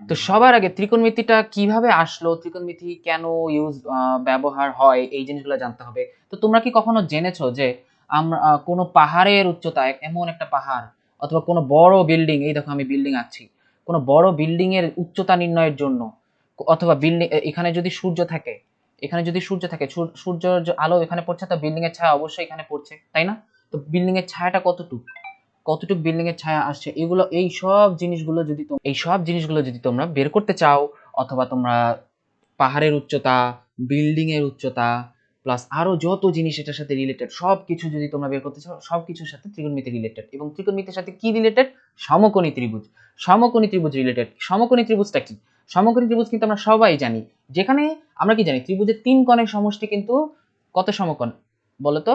তো সবার আগে ত্রিকোণমিতিটা কিভাবে আসলো, ত্রিকোণমিতি কেন ব্যবহার হয়, এই জিনিসগুলো জানতে হবে। তো তোমরা কি কখনো জেনেছো যে আমরা কোনো পাহাড়ের উচ্চতা, এমন একটা পাহাড় অথবা কোনো বড় বিল্ডিং, এই দেখো আমি বিল্ডিং আছি, কোনো বড় বিল্ডিং এর উচ্চতা নির্ণয়ের জন্য, অথবা বিল্ডিং, এখানে যদি সূর্য থাকে, এখানে যদি সূর্য থাকে, সূর্যের যে আলো এখানে পড়ছে, তো বিল্ডিং এর ছায়া অবশ্যই এখানে পড়ছে, তাই না? তো বিল্ডিং এর ছায়াটা কতটুকু, কতটুকু বিল্ডিং এর ছায়া আসছে, এগুলো এই সব জিনিসগুলো যদি তোমরা বের করতে চাও, অথবা তোমরা পাহাড়ের উচ্চতা, বিল্ডিং এর উচ্চতা, প্লাস আরো যত জিনিস এটার সাথে রিলেটেড, সবকিছু যদি তোমরা বের করতে চাও, সবকিছুর সাথে ত্রিকোণমিতি রিলেটেড। এবং ত্রিকোণমিতির সাথে কি রিলেটেড? সমকোণী ত্রিভুজ। সমকোণী ত্রিভুজ রিলেটেড। সমকোণী ত্রিভুজটা কি? সমকোণী ত্রিভুজ কিন্তু আমরা সবাই জানি, যেখানে আমরা কি জানি, ত্রিভুজের তিন কোণের সমষ্টি কিন্তু কত সমকোণ বলতো?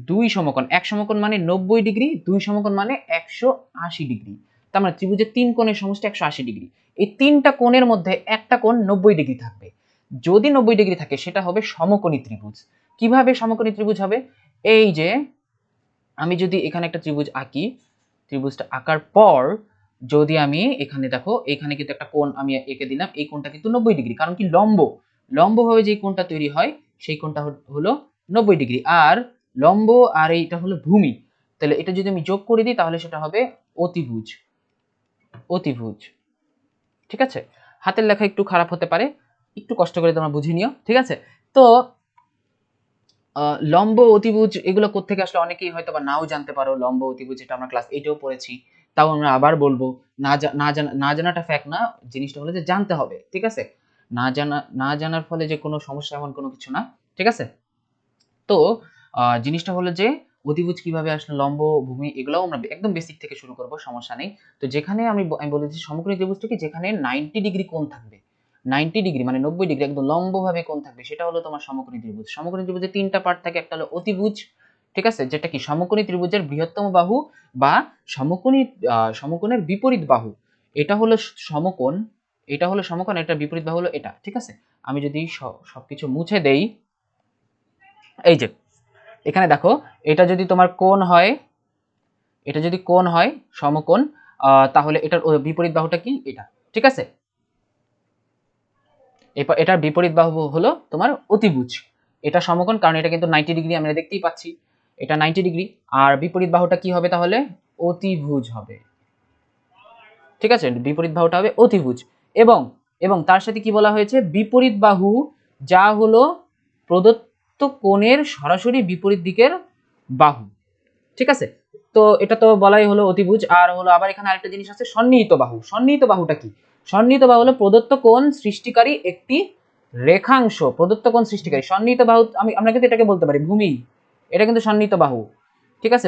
দুই সমকোণ। এক সমকোণ মানে 90 ডিগ্রি, দুই সমকোণ মানে 180 ডিগ্রি। তার মানে ত্রিভুজের তিন কোণের সমষ্টি 180 ডিগ্রি। এই তিনটা কোণের মধ্যে একটা কোণ 90 ডিগ্রি থাকবে। যদি 90 ডিগ্রি থাকে সেটা হবে সমকোণী ত্রিভুজ। কিভাবে সমকোণী ত্রিভুজ হবে? এই যে আমি যদি এখানে একটা ত্রিভুজ আঁকি, ত্রিভুজটা আঁকার পর যদি আমি এখানে দেখো, এখানে কিন্তু একটা কোণ আমি এঁকে দিলাম, এই কোণটা কিন্তু 90 ডিগ্রি, কারণ কি লম্বভাবে যে কোণটা তৈরি হয় সেই কোণটা হলো 90 ডিগ্রি। আর লম্ব আর এইটা হলো ভূমি, তাহলে এটা যদি আমি যোগ করে দিই তাহলে সেটা হবে অতিভুজ। অতিভুজ, ঠিক আছে? হাতের লেখা একটু খারাপ হতে পারে, একটু কষ্ট করে তোমরা বুঝে নিও, ঠিক আছে? তো লম্ব অতিভুজ এগুলো কোত্থেকে আসলে অনেকেই হয়তো বা নাও জানতে পারো। লম্ব অতিভুজ এটা আমরা ক্লাস 8এও পড়েছি, তাও আমরা আবার বলবো। না জানাটা ফ্যাক্ট না, জিনিসটা হলো যে জানতে হবে, ঠিক আছে? না জানার ফলে যে কোনো সমস্যা এমন কোনো কিছু না, ঠিক আছে? তো জিনিসটা হলো যে অতিভুজ কিভাবে আসলে, লম্ব, ভূমি, এগুলোও আমরা একদম বেসিক থেকে শুরু করব, সমস্যা নেই। তো যেখানে আমি বলেছি সমকোণী ত্রিভুজটা কি, যেখানে 90 ডিগ্রি কোণ থাকবে, 90 ডিগ্রি মানে 90 ডিগ্রি একদম লম্বভাবে কোণ থাকবে, সেটা হলো তোমার সমকোণী ত্রিভুজ। সমকোণী ত্রিভুজের তিনটা পার্ট থাকে, একটা হলো অতিভুজ, ঠিক আছে, যেটা কি সমকোণী ত্রিভুজের বৃহত্তম বাহু বা সমকোণের বিপরীত বাহু। এটা হলো সমকোণ, এটা হলো সমকোণ, এটা বিপরীত বাহু হলো এটা, ঠিক আছে? আমি যদি সবকিছু মুছে দেই, এই যে এখানে দেখো, এটা যদি তোমার কোণ হয়, এটা যদি কোণ হয় সমকোণ, তাহলে এটার বিপরীত বাহুটা কি? এটা, ঠিক আছে? এটার বিপরীত বাহু হলো তোমার অতিভুজ। এটা সমকোণ কারণ এটা কিন্তু 90 ডিগ্রি, আমরা দেখতেই পাচ্ছি এটা 90 ডিগ্রি। আর বিপরীত বাহুটা কি হবে তাহলে? অতিভুজ হবে, ঠিক আছে? বিপরীত বাহুটা হবে অতিভুজ। এবং এবং তার সাথে কি বলা হয়েছে? বিপরীত বাহু, যা হলো প্রদত্ত কোণের সরাসরি বিপরীত দিকের বাহু, ঠিক আছে? তো এটা তো বলাই হলো অতিভুজ। আর হলো আবার এখানে আরেকটা জিনিস আছে, সন্নিহিত বাহু। সন্নিহিত বাহুটা কি? সন্নিহিত বাহু হলো প্রদত্ত কোণ সৃষ্টিকারী একটি রেখাংশ। প্রদত্ত কোণ সৃষ্টিকারী সন্নিহিত বাহু, আমরা কিন্তু এটাকে বলতে পারি ভূমি, এটা কিন্তু সন্নিহিত বাহু, ঠিক আছে?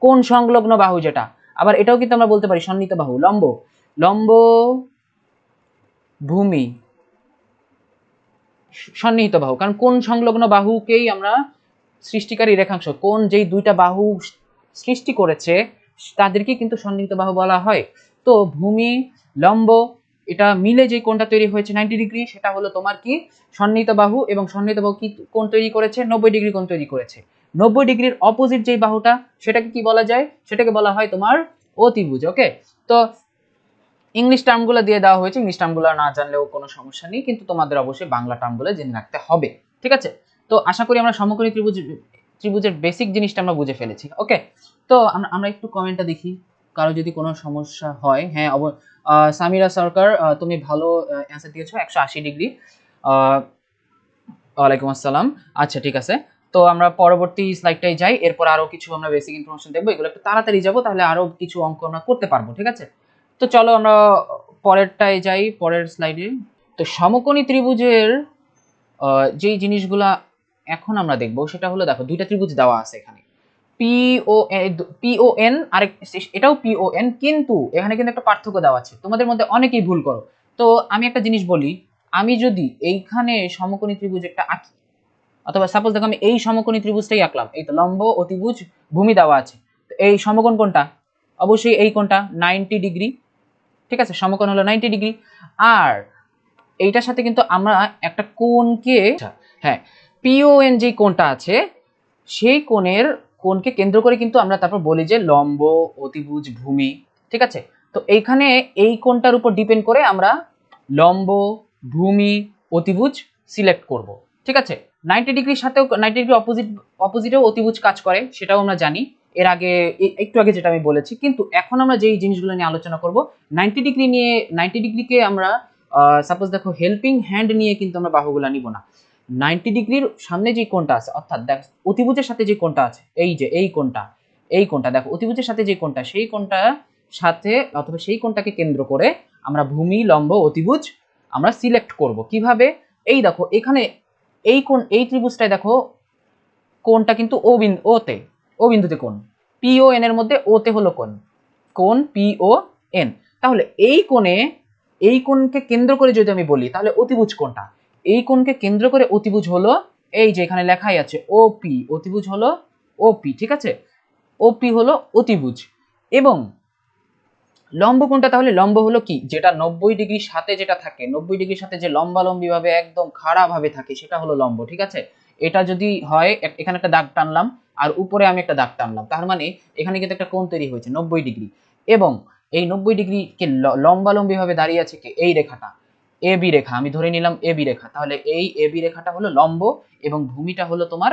কোণ সংলগ্ন বাহু যেটা, আবার এটাও কিন্তু আমরা বলতে পারি সন্নিহিত বাহু। লম্ব, লম্ব, ভূমি, সন্নিহিত বাহু, কারণ কোণ সংলগ্ন বাহুকেই আমরা সৃষ্টিকারী রেখাংশ, কোণ যেই দুইটা বাহু সৃষ্টি করেছে তাদেরকে কিন্তু সন্নিহিত বাহু বলা হয়। তো ভূমি, লম্ব, এটা মিলে যে কোণটা তৈরি হয়েছে 90 ডিগ্রি, সেটা হলো তোমার কি? সন্নিহিত বাহু। এবং সন্নিহিত বাহু কি কোণ তৈরি করেছে? 90 ডিগ্রি কোণ তৈরি করেছে। 90 ডিগ্রির অপোজিট যেই বাহুটা, সেটাকে কি বলা যায়? সেটাকে বলা হয় তোমার অতিভুজ। ওকে, তো ইংলিশ টার্মগুলো দিয়ে দেওয়া হয়েছে, ইংলিশ টার্মগুলো না জানলেও কোনো সমস্যা নেই, কিন্তু তোমাদের অবশ্যই বাংলা টার্মগুলো জেনে রাখতে হবে, ঠিক আছে? তো আশা করি আমরা সমকোণী ত্রিভুজের বেসিক জিনিসটা আমরা বুঝে ফেলেছি। ওকে, তো আমরা একটু কমেন্টটা দেখি, কারো যদি কোনো সমস্যা হয়। হ্যাঁ, সামিরা সরকার, তুমি ভালো অ্যান্সার দিয়েছো, 180 ডিগ্রি। ওয়ালাইকুম আসসালাম। আচ্ছা, ঠিক আছে। তো আমরা পরবর্তী স্লাইডটাই যাই, এরপর আরো কিছু আমরা বেসিক ইনফরমেশন দেখবো, এগুলো একটু তাড়াতাড়ি যাবো, তাহলে আরো কিছু অঙ্ক আমরা করতে পারবো, ঠিক আছে? তো চলো আমরা পরেরটায় যাই, পরের স্লাইডে। তো সমকোণী ত্রিভুজের যেই জিনিসগুলা এখন আমরা দেখবো সেটা হলো, দেখো দুইটা ত্রিভুজ দেওয়া আছে এখানে, পিওএন, আরেক এটাও পিওএন, কিন্তু এখানে কিন্তু একটা পার্থক্য দেওয়া আছে, তোমাদের মধ্যে অনেকেই ভুল করো। তো আমি একটা জিনিস বলি, আমি যদি এইখানে সমকোণী ত্রিভুজ একটা আঁকি, অথবা সাপোজ দেখো আমি এই সমকোণী ত্রিভুজটাই আঁকলাম, এই তো লম্ব, অতিভুজ, ভূমি দেওয়া আছে, তো এই সমকোণ কোনটা? অবশ্যই এই কোণটা 90 ডিগ্রি, ঠিক আছে? সমকোণ হলো 90 ডিগ্রি। আর এইটার সাথে কিন্তু আমরা একটা কোণকে, হ্যাঁ, পিওএন যে কোণটা আছে সেই কোণকে কেন্দ্র করে কিন্তু আমরা তারপর বলি যে লম্ব, অতিভুজ, ভূমি, ঠিক আছে? তো এইখানে এই কোণটার উপর ডিপেন্ড করে আমরা লম্ব, ভূমি, অতিভুজ সিলেক্ট করব। ঠিক আছে, 90 ডিগ্রির সাথেও 90 ডিগ্রি অপোজিটেও অতিভুজ কাজ করে, সেটাও আমরা জানি এর আগে, একটু আগে যেটা আমি বলেছি। কিন্তু এখন আমরা যেই জিনিসগুলো নিয়ে আলোচনা করব, 90 ডিগ্রি নিয়ে, 90 ডিগ্রিকে আমরা সাপোজ দেখো হেল্পিং হ্যান্ড নিয়ে কিন্তু আমরা বাহুগুলা নিব না। 90 ডিগ্রির সামনে যে কোণটা আছে, অর্থাৎ দেখ অতিভুজের সাথে যে কোণটা আছে, এই যে এই কোণটা দেখো অতিভুজের সাথে যে কোণটা, সেই কোণটা সাথে অথবা সেই কোণটাকে কেন্দ্র করে আমরা ভূমি, লম্ব, অতিভুজ আমরা সিলেক্ট করব। কিভাবে? এই দেখো এখানে এই কোণ, এই ত্রিভুজটায় দেখো কোণটা কিন্তু ও বিন্দুতে কোণ, পি ও এন এর মধ্যে ওতে হলো কোণ পি ও এন। তাহলে এই কোণকে কেন্দ্র করে যদি আমি বলি, তাহলে অতিভুজ কোণটা, এই কোণকে কেন্দ্র করে অতিভুজ হলো এই যে এখানে লেখাই আছে ওপি, অতিভুজ হলো ওপি। ঠিক আছে, ওপি হলো অতিভুজ। এবং লম্ব কোণটা, তাহলে লম্ব হলো কি, যেটা 90 ডিগ্রির সাথে যেটা থাকে, 90 ডিগ্রির সাথে যে লম্বালম্বি ভাবে একদম খাড়া ভাবে থাকে, সেটা হলো লম্ব। ঠিক আছে, এটা যদি হয়, এখানে একটা দাগ টানলাম আর উপরে আমি একটা দাগ টানলাম, তার মানে এখানে কিন্তু একটা কোণ তৈরি হয়েছে 90 ডিগ্রি। এবং এই 90 ডিগ্রি কে লম্বালম্বি ভাবে দাঁড়িয়ে আছে কি, এই রেখাটা এ বি রেখা, আমি ধরে নিলাম এ বি রেখা। তাহলে এই এ বি রেখাটা হলো লম্ব এবং ভূমিটা হলো তোমার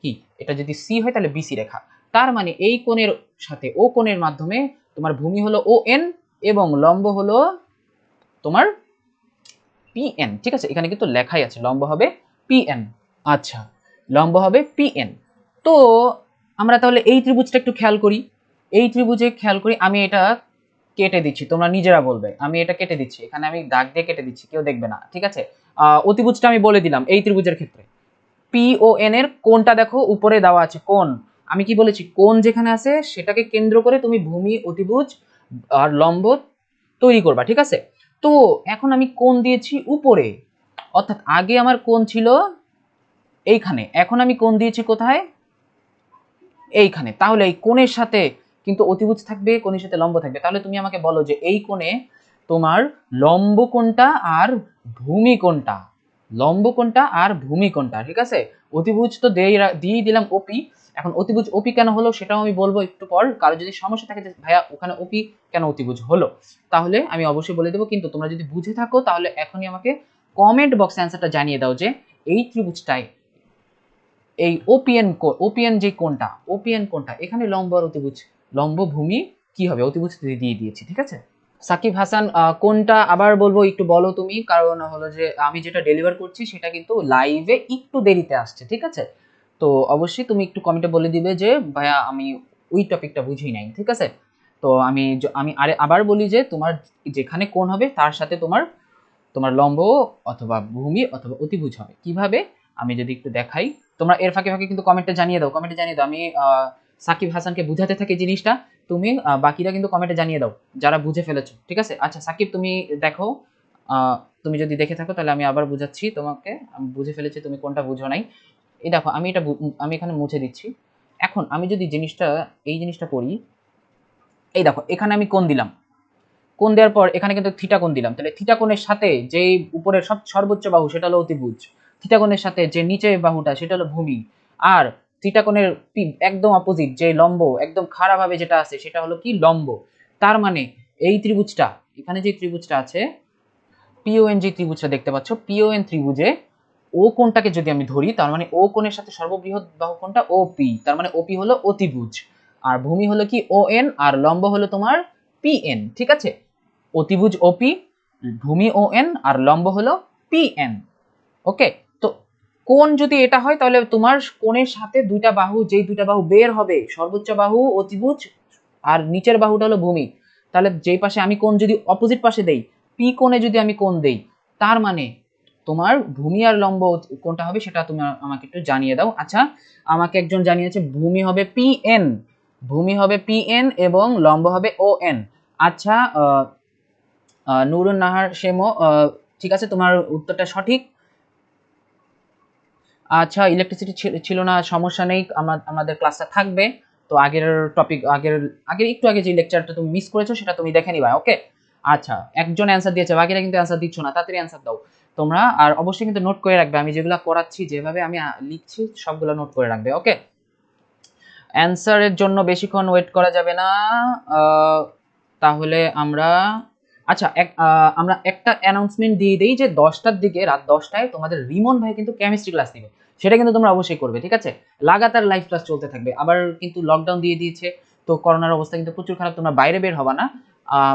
কি, এটা যদি সি হয় তাহলে বিসি রেখা। তার মানে এই কোণের সাথে ও কোণের মাধ্যমে তোমার ভূমি হলো ও এন এবং লম্ব হলো তোমার পি এন। ঠিক আছে, এখানে কিন্তু লেখাই আছে লম্ব হবে পি এন। আচ্ছা, লম্ব হবে পি এন। তো আমরা তাহলে এই ত্রিভুজটা একটু খেয়াল করি, এই ত্রিভুজে খেয়াল করি, আমি এটা কেটে দিচ্ছি, তোমরা নিজেরা বলবে, আমি এটা কেটে দিচ্ছি, এখানে আমি দাগ দিয়ে কেটে দিচ্ছি, কেউ দেখবে না। ঠিক আছে, অতিভুজটা আমি বলে দিলাম। এই ত্রিভুজের ক্ষেত্রে পি ও এন এর কোণটা দেখো উপরে দেওয়া আছে কোণ, আমি কি বলেছি, কোণ যেখানে আছে সেটাকে কেন্দ্র করে তুমি ভূমি, অতিভুজ আর লম্ব তৈরি করবা। ঠিক আছে, তো এখন আমি কোণ দিয়েছি উপরে, অর্থাৎ আগে আমার কোণ ছিল এইখানে, এখন আমি কোণ দিয়েছি কোথায়, এইখানে। তাহলে এই কোণের সাথে কিন্তু অতিভুজ থাকবে, কোণের সাথে লম্ব থাকবে। তাহলে তুমি আমাকে বলো যে এই কোণে তোমার লম্ব কোণটা আর ভূমি কোণটা, লম্ব কোণটা আর ভূমি কোণটা। ঠিক আছে, অতিভুজ তো দিয়ে দিলাম ওপি, এখন অতিভুজ ওপি কেন হলো সেটাও আমি বলবো একটু পর। কারো যদি সমস্যা থাকে যে ভাইয়া ওখানে ওপি কেন অতিভুজ হলো, তাহলে আমি অবশ্যই বলে দেবো। কিন্তু তোমরা যদি বুঝে থাকো তাহলে এখনই আমাকে কমেন্ট বক্সে অ্যান্সারটা জানিয়ে দাও যে এই ত্রিভুজটায় এই ওপিএন যে কোণটা, ওপিএন কোণটা, এখানে লম্ব আর অতিভুজ, লম্ব ভূমি কি হবে, অতিভুজ দিয়ে দিয়েছি। ঠিক আছে, সাকিব হাসান, কোনটা আবার বলবো একটু বলো তুমি, কারণ হলো যে আমি যেটা ডেলিভার করছি সেটা কিন্তু লাইভে একটু দেরিতে আসছে। ঠিক আছে, তো অবশ্যই তুমি একটু কমেন্টে বলে দিবে যে ভাইয়া আমি ওই টপিকটা বুঝি নাই। ঠিক আছে, তো আমি আবার বলি যে তোমার যেখানে কোণ হবে তার সাথে তোমার তোমার লম্ব অথবা ভূমি অথবা অতিভুজ হবে। কিভাবে আমি যদি একটু দেখাই, তোমরা এর ফাঁকে ফাঁকে কিন্তু কমেন্টে জানিয়ে দাও, কমেন্টে জানিয়ে দাও। আমি সাকিব হাসানকে বুঝাতে থাকি জিনিসটা, তুমি বাকিরা কিন্তু কমেন্টে জানিয়ে দাও যারা বুঝে ফেলেছো। ঠিক আছে, আচ্ছা সাকিব তুমি দেখো, তুমি যদি দেখে থাকো তাহলে আমি আবার বুঝাচ্ছি তোমাকে, আমি বুঝে ফেলেছি তুমি কোনটা বুঝো নাই। এই দেখো আমি আমি এখানে মুছে দিচ্ছি। এখন আমি যদি এই জিনিসটা করি, এই দেখো এখানে আমি কোণ দিলাম, কোণ দেওয়ার পর এখানে কিন্তু থিটা কোণ দিলাম, তাহলে থিটা কোণের সাথে যে উপরের সর্বোচ্চ বাহু সেটা হলো অতিভুজ, থিটা কোণের সাথে যে নিচে বাহুটা সেটা হলো ভূমি, আর থিটা কোণের একদম অপোজিট যে লম্ব একদম খাড়া ভাবে যেটা আছে সেটা হলো কি, লম্ব। তার মানে এই ত্রিভুজটা, এখানে যে ত্রিভুজটা আছে পিওএন, যে ত্রিভুজটা দেখতে পাচ্ছ পিওএন ত্রিভুজে ও কোণটাকে যদি আমি ধরি, তার মানে ও কোণের সাথে সর্ববৃহৎ বাহু কোণটা ওপি, তার মানে ওপি হলো অতিভুজ, আর ভূমি হলো কি ওএন, আর লম্ব হলো তোমার পিএন। ঠিক আছে, অতিভুজ ওপি, ভূমি ও এন, আর লম্ব হলো পি এন। ওকে, তো কোণ যদি এটা হয় তাহলে তোমার কোণের সাথে দুইটা বাহু, যেই দুইটা বাহু বের হবে, সর্বোচ্চ বাহু অতিভুজ আর নিচের বাহুটা হলো ভূমি। তাহলে যেই পাশে আমি কোণ যদি অপোজিট পাশে দেই, পি কোণে যদি আমি কোণ দেই, তার মানে তোমার ভূমি আর লম্ব কোনটা হবে সেটা তুমি আমাকে একটু জানিয়ে দাও। আচ্ছা, আমাকে একজন জানিয়েছে ভূমি হবে পি এন, ভূমি হবে পি এন এবং লম্ব হবে ও এন। আচ্ছা, নুরুন নাহার শেমো, ঠিক আছে, তোমার উত্তরটা সঠিক। আচ্ছা, ইলেকট্রিসিটি ছিল না, সমস্যা নেই, আমাদের ক্লাসটা থাকবে। তো আগের টপিক, আগের একটু আগে যে লেকচারটা তুমি মিস করেছো সেটা তুমি দেখে নিবা। ওকে, আচ্ছা, একজন অ্যান্সার দিয়েছে, বাকিরা কিন্তু অ্যান্সার দিচ্ছ না, তাড়াতাড়ি অ্যান্সার দাও তোমরা। আর অবশ্যই কিন্তু নোট করে রাখবে, আমি যেগুলো করাচ্ছি, যেভাবে আমি লিখছি সবগুলো নোট করে রাখবে। ওকে, অ্যান্সারের জন্য বেশিক্ষণ ওয়েট করা যাবে না, তাহলে আমরা আচ্ছা, আমরা একটা অ্যানাউন্সমেন্ট দিয়ে দেই যে 10টার দিকে, রাত 10টায় তোমাদের রিমন ভাই কিন্তু কেমিস্ট্রি ক্লাস নেবে। সেটা কিন্তু তোমরা অবশ্যই করবে, ঠিক আছে? লাগাতার লাইভ ক্লাস চলতে থাকবে। আবার কিন্তু লকডাউন দিয়ে দিয়েছে, তো করোনার অবস্থা কিন্তু প্রচুর খারাপ, তোমরা বাইরে বের হবা না।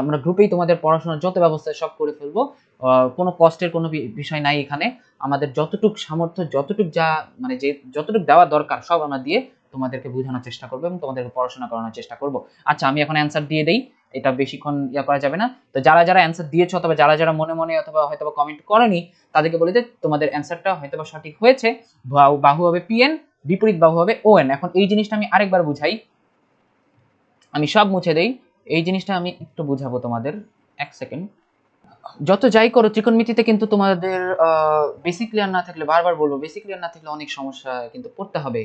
আমরা গ্রুপেই তোমাদের পড়াশোনার যত ব্যবস্থা সব করে ফেলবো। কোনো কষ্টের কোনো বিষয় নাই এখানে। আমাদের যতটুক সামর্থ্য, যতটুক যা মানে যে যতটুক দেওয়া দরকার সব আমরা দিয়ে তোমাদেরকে বোঝানোর চেষ্টা করবো এবং তোমাদেরকে পড়াশোনা করানোর চেষ্টা করবো। আচ্ছা, আমি এখন অ্যান্সার দিয়ে দেই, এটা বেশিক্ষণ ইয়া করা যাবে না। তো যারা যারা অ্যান্সার দিয়েছো অথবা যারা যারা মনে মনে অথবা হয়তো কমেন্ট করনি, তাদেরকে বলে যে তোমাদের অ্যান্সারটা হয়তো সঠিক হয়েছে। বাহু হবে পিএন, বিপরীত বাহু হবে ওএন। এখন এই জিনিসটা আমি আরেকবার বুঝাই, আমি সব মুছে দেই। এই জিনিসটা আমি একটু বুঝাবো তোমাদের, এক সেকেন্ড। যত যাই করো ত্রিকোণমিতিতে কিন্তু তোমাদের বেসিক ক্লিয়ার না থাকলে, বারবার বলবো, বেসিক ক্লিয়ার না থাকলে অনেক সমস্যা কিন্তু পড়তে হবে।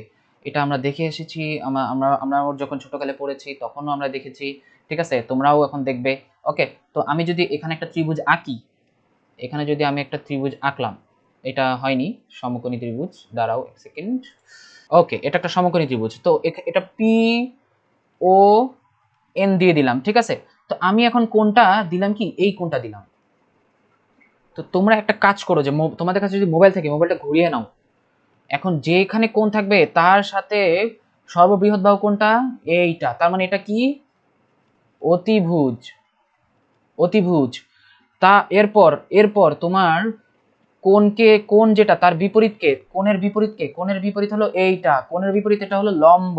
এটা আমরা দেখে এসেছি, আমরা আমরা যখন ছোটকালে পড়েছি তখনও আমরা দেখেছি, ঠিক আছে? তোমরাও এখন দেখবে। ওকে, তো আমি যদি এখানে একটা ত্রিভুজ আঁকি, এখানে যদি আমি একটা ত্রিভুজ আঁকলাম, এটা হয়নি সমকোণী ত্রিভুজ, দাঁড়াও এক সেকেন্ড। ওকে, এটা একটা সমকোণী ত্রিভুজ, তো এটা পি ও এন দিয়ে দিলাম, ঠিক আছে? তো আমি এখন কোনটা দিলাম, কি এই কোনটা দিলাম। তো তোমরা একটা কাজ করো যে তোমাদের কাছে যদি মোবাইল থাকে মোবাইলটা ঘুরিয়ে নাও। এখন যেখানে কোণ থাকবে তার সাথে সর্ববৃহৎ বাহু কোনটা, এইটা। তার মানে এটা কি, অতিভুজ। অতিভুজ। তা এরপর এরপর তোমার কোণকে, কোণ যেটা তার বিপরীতকে, কোণের বিপরীতকে, কোণের বিপরীত হলো এইটা, কোণের বিপরীত এটা হলো লম্ব।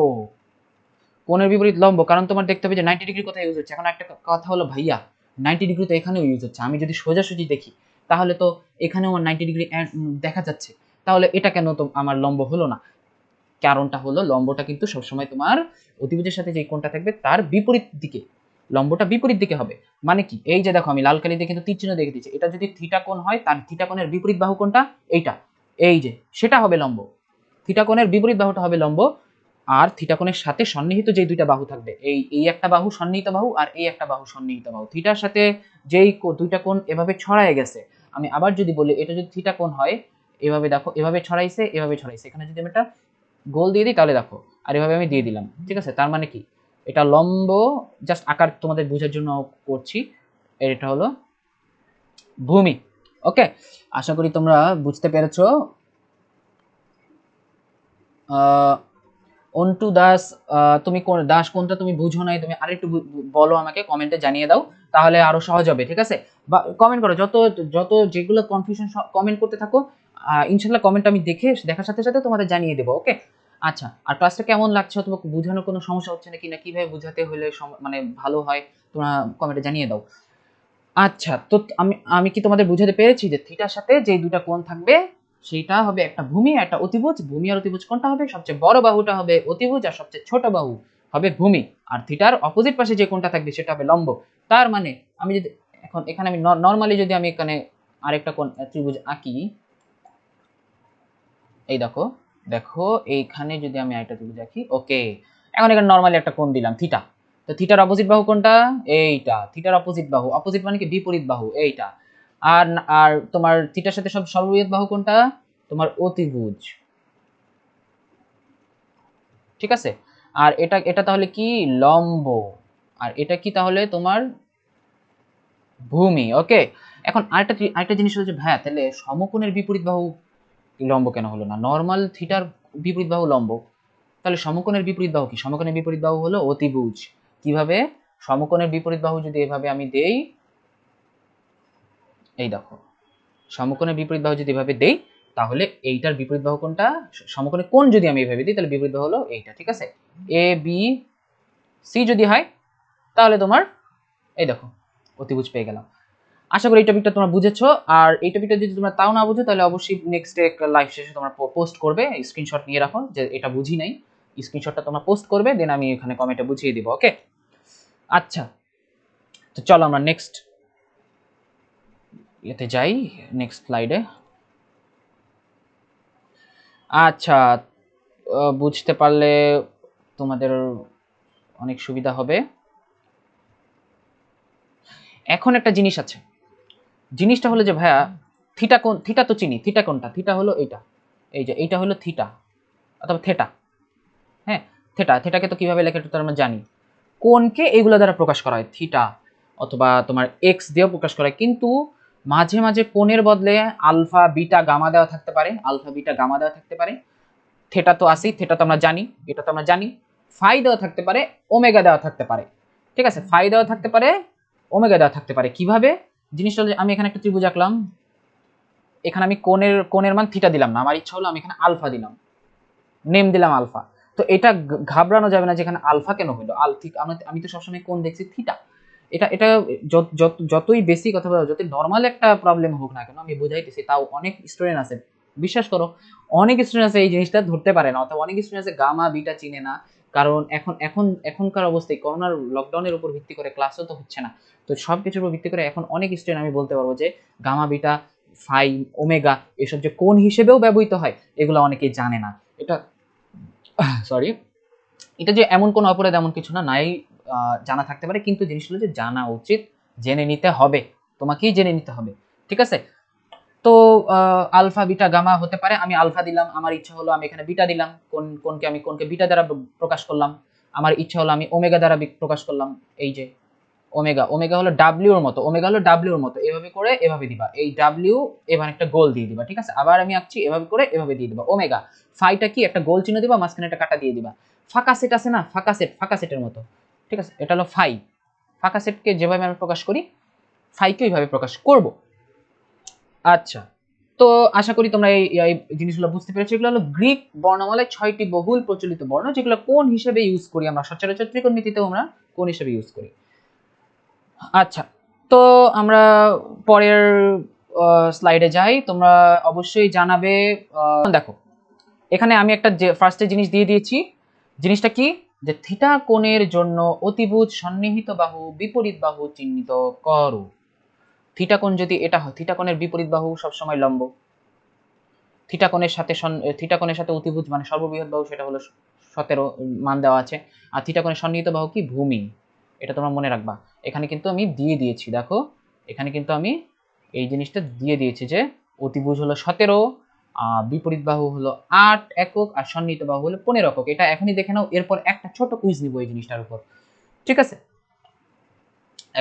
কোণের বিপরীত লম্ব, কারণ তোমার দেখতে হবে যে 90 ডিগ্রি কোথায় ইউজ হচ্ছে। এখন একটা কথা হলো ভাইয়া 90 ডিগ্রি তো এখানেও ইউজ হচ্ছে, আমি যদি সোজাসুজি দেখি তাহলে তো এখানেও 90 ডিগ্রি দেখা যাচ্ছে, তাহলে এটা কেন তো আমার লম্ব হলো না? কারণটা হলো লম্বটা কিন্তু সবসময় তোমার অতিভুজের সাথে যে কোণটা থাকবে তার বিপরীত দিকে, লম্বটা বিপরীত দিকে হবে। মানে কি, এই যে দেখো আমি লাল কালি দিয়ে কিন্তু তীর চিহ্ন দেখে দিচ্ছি, এটা যদি থিটা কোণ হয় তার থিটা কোণের বিপরীত বাহু কোনটা, এইটা, এই যে সেটা হবে লম্ব। থিটা কোণের বিপরীত বাহুটা হবে লম্ব। আর থিটা কোণের সাথে সন্নিহিত যে দুইটা বাহু থাকবে, এই একটা বাহু সন্নিহিত বাহু আর এই একটা বাহু সন্নিহিত বাহু, থিটার সাথে যেই দুইটা কোণ এভাবে ছড়ায় গেছে। আমি আবার যদি বলি, এটা যদি থিটা কোণ হয়, এভাবে দেখো, এভাবে ছড়াইছে, এভাবে ছড়াইছে, এখানে যদি আমি একটা গোল দিয়ে দিই তাহলে দেখো, আর এভাবে আমি দিয়ে দিলাম, ঠিক আছে? তার মানে কি, এটা লম্ব, জাস্ট আকার তোমাদের বোঝার জন্য করছি। এটা হলো ভূমি। ওকে, আশা করি তোমরা বুঝতে পেরেছো। অন্টু দাস, তুমি কোন দাস কোনটা তুমি বুঝো নাই, তুমি আরেকটু বলো, আমাকে কমেন্টে জানিয়ে দাও, তাহলে আরো সহজ হবে, ঠিক আছে? বা কমেন্ট করো, যত যত যেগুলো কনফিউশন কমেন্ট করতে থাকো, ইনশাল্লাহ কমেন্ট আমি দেখার সাথে সাথে তোমাদের জানিয়ে দেবো। ওকে, আচ্ছা, আর ক্লাসটা কেমন লাগছে অথবা বোঝানোর কোনো সমস্যা হচ্ছে নাকি, না কিভাবে বোঝাতে হলে মানে ভালো হয়, তোমরা কমেন্টে জানিয়ে দাও। আচ্ছা, তো আমি আমি কি তোমাদের বুঝাতে পেরেছি যে থিটার সাথে যে দুটা কোণ থাকবে সেটা হবে একটা ভূমি একটা অতিভুজ। ভূমি আর অতিভুজ কোনটা হবে, সবচেয়ে বড় বাহুটা হবে অতিভুজ আর সবচেয়ে ছোট বাহু হবে ভূমি। আর থিটার অপোজিট পাশে যে কোণটা থাকবে সেটা হবে লম্ব। তার মানে আমি যদি এখন এখানে আমি নরমালি যদি আমি এখানে আরেকটা কোণ ত্রিভুজ আঁকি, এই দেখো, দেখো এইখানে যদি আমি আরেকটা ত্রিভুজ আঁকি, ওকে, এখন এখানে নরমালি একটা কোণ দিলাম থিটা। তো থিটার অপোজিট বাহু কোনটা, এইটা। থিটার অপোজিট বাহু, অপোজিট মানে কি বিপরীত বাহু, এইটা। আর আর তোমার থিটার সাথে সর্ববৃহৎ বাহু কোনটা, তোমার অতিভুজ, ঠিক আছে? আর এটা এটা তাহলে কি, লম্ব। আর এটা কি তাহলে তোমার ভূমি। ওকে, এখন আরেকটা জিনিস হচ্ছে ভাইয়া, তাহলে সমকোণের বিপরীত বাহু লম্ব কেন হলো না? নরমাল থিটার বিপরীত বাহু লম্ব, তাহলে সমকোণের বিপরীত বাহু কি? সমকোণের বিপরীত বাহু হলো অতিভুজ। কিভাবে? সমকোণের বিপরীত বাহু যদি এভাবে আমি দেই, এই দেখো, সমকোণের বিপরীত বাহু যদি এভাবে দেই তাহলে এইটার বিপরীত বাহু কোনটা, সমকোণের কোণ যদি আমি এভাবে দিই তাহলে বিপরীত বাহু হলো এইটা, ঠিক আছে? এ বি সি যদি হয় তাহলে তোমার এই দেখো অতিভুজ পেয়ে গেলাম। আশা করি এই টপিকটা তোমরা বুঝেছো। আর এই টপিকটা যদি তোমরা তাও না বুঝো তাহলে অবশ্যই নেক্সট ডে লাইভ শেষে তোমরা পোস্ট করবে, স্ক্রিনশট নিয়ে রাখো যে এটা বুঝি নাই, স্ক্রিনশটটা তোমরা পোস্ট করবে, দেন আমি এখানে কমেন্টে বুঝিয়ে দিব। ওকে, আচ্ছা, তো চলো আমরা নেক্সট এতে যাই, নেক্সট স্লাইডে। আচ্ছা, বুঝতে পারলে তোমাদের অনেক সুবিধা হবে। এখন একটা জিনিস আছে, জিনিসটা হলো যে ভাইয়া থিটা কোন, থিটা তো চিনি, থিটা কোনটা, থিটা হলো এইটা, এই যে এইটা হলো থিটা অথবা থেটা। হ্যাঁ, থেটাকে তো কিভাবে লেখা এটা তো আমরা জানি। কোণকে এইগুলো দ্বারা প্রকাশ করা হয়, থিটা অথবা তোমার এক্স দিয়েও প্রকাশ করা হয়, কিন্তু মাঝে মাঝে কোণের বদলে আলফা বিটা গামা দেওয়া থাকতে পারে, আলফা বিটা গামা দেওয়া থাকতে পারে। থেটা তো আসেই, থেটা তো আমরা জানি, এটা তো আমরা জানি। ফাই দেওয়া থাকতে পারে, ওমেগা দেওয়া থাকতে পারে। ঠিক আছে, ফাই দেওয়া থাকতে পারে, ওমেগা দেওয়া থাকতে পারে। কিভাবে? জিনিসটা হলো, আমি এখানে একটা ত্রিভুজ আঁকলাম, এখানে আমি কোণের মান থিটা দিলাম না, আমার ইচ্ছা হলো আমি এখানে আলফা দিলাম, নেম দিলাম আলফা। তো এটা ঘাবড়ানো যাবে না যেখানে আলফা কেন হলো, আমি তো সবসময় কোণ দেখছি থিটা। এটা যতই বেসিক অথবা যতই নর্মাল একটা প্রবলেম হোক না কেন, আমি বুঝাইতেছি, তাও অনেক স্টুডেন্ট আছে, বিশ্বাস করো, অনেক স্টুডেন্ট আছে এই জিনিসটা ধরতে পারে না, অথবা অনেক স্টুডেন্ট আছে গামা বিটা চিনে না। কারণ এখনকার অবস্থায় করোনার লকডাউনের উপর ভিত্তি করে ক্লাসও তো হচ্ছে না, তো সব কিছুর উপর ভিত্তি করে এখন অনেক স্টুডেন্ট আমি বলতে পারবো যে গামা বিটা ফাই ওমেগা এসব যে কোণ হিসেবেও ব্যবহৃত হয়, এগুলো অনেকেই জানে না। এটা সরি, এটা যে এমন কোনো অপরাধ এমন কিছু না, নাই জানা থাকতে পারে, কিন্তু জিনিসগুলো যে জানা উচিত, জেনে নিতে হবে, তোমাকেই জেনে নিতে হবে। ঠিক আছে, তো আলফা বিটা গামা হতে পারে, আমি আলফা দিলাম, আমার ইচ্ছা হলো আমি এখানে বিটা দিলাম, কোনকে বিটা দ্বারা প্রকাশ করলাম, আমার ইচ্ছা হলো আমি ওমেগা দ্বারা প্রকাশ করলাম। এই যে ওমেগা, ওমেগা হলো ডাব্লিউ এর মতো, ওমেগা হলো ডাব্লিউ এর মতো, এভাবে করে এভাবে দিবা, এই ডাব্লিউ এভাবে একটা গোল দিয়ে দিবা। ঠিক আছে, আবার আমি আঁকছি, এভাবে করে এভাবে দিয়ে দিবা ওমেগা। ফাইটা কি, একটা গোল চিহ্ন দিবা, মাঝখানে একটা কাটা দিয়ে দিবা। ফাঁকা সেট আছে না, ফাঁকা সেটের মতো। ঠিক আছে, এটা হলো ফাই। ফাঁকা সেটকে যেভাবে আমি প্রকাশ করি, ফাইকে ওইভাবে প্রকাশ করব। আচ্ছা, তো আশা করি তোমরা এই জিনিসগুলো বুঝতে পেরেছো। এগুলো হলো গ্রিক বর্ণমালায় 6টি বহুল প্রচলিত বর্ণ, যেগুলো কোণ হিসেবে ইউজ করি আমরা সচরাচর, ত্রিকোণমিতিতেও আমরা কোণ হিসেবে ইউজ করি। আচ্ছা, তো আমরা পরের স্লাইডে যাই। তোমরা অবশ্যই জানাবে, দেখো এখানে আমি একটা যে ফার্স্টে জিনিস দিয়ে দিয়েছি, জিনিসটা কি, যে থিটা কোণের জন্য অতিভুজ সন্নিহিত বাহু বিপরীত বাহু চিহ্নিত করো। থিটা কোণ যদি এটা হয়, থিটা কোণের বিপরীত বাহু সবসময় লম্ব, থিটা কোণের সাথে অতিভুজ মানে সর্ববৃহৎ বাহু, সেটা হলো 17 মান দেওয়া আছে। আর থিটা কোণের সন্নিহিত বাহু কি, ভূমি, এটা তোমরা মনে রাখবা। এখানে কিন্তু আমি দিয়ে দিয়েছি, দেখো এখানে কিন্তু আমি এই জিনিসটা দিয়ে দিয়েছি যে অতিভুজ হলো 17, বিপরীত বাহু হলো 8 একক, আর সন্নিহিত বাহু হলো 15 একক। এটা এখনই দেখে নাও, এরপর একটা ছোট কুইজ নিব এই জিনিসটার উপর। ঠিক আছে,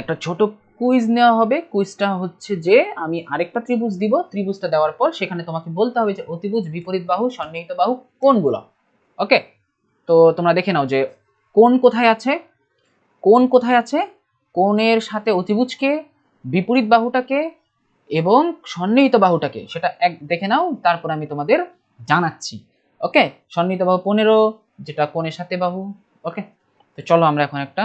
একটা ছোট কুইজ নেওয়া হবে। কুইজটা হচ্ছে যে আমি আরেকটা ত্রিভুজ দিব, ত্রিভুজটা দেওয়ার পর সেখানে তোমাকে বলতে হবে যে অতিভুজ বিপরীত বাহু সন্নিহিত বাহু কোনগুলো। ওকে, তো তোমরা দেখে নাও যে কোন কোথায় আছে, কোন কোথায় আছে, কোণের সাথে অতিভুজকে, বিপরীত বাহুটাকে এবং সন্নিহিত বাহুটাকে, সেটা এক দেখে নাও, তারপর আমি তোমাদের জানাচ্ছি। ওকে, সন্নিহিত বাহু 15, যেটা কোণের সাথে বাহু। ওকে, তো চলো আমরা এখন একটা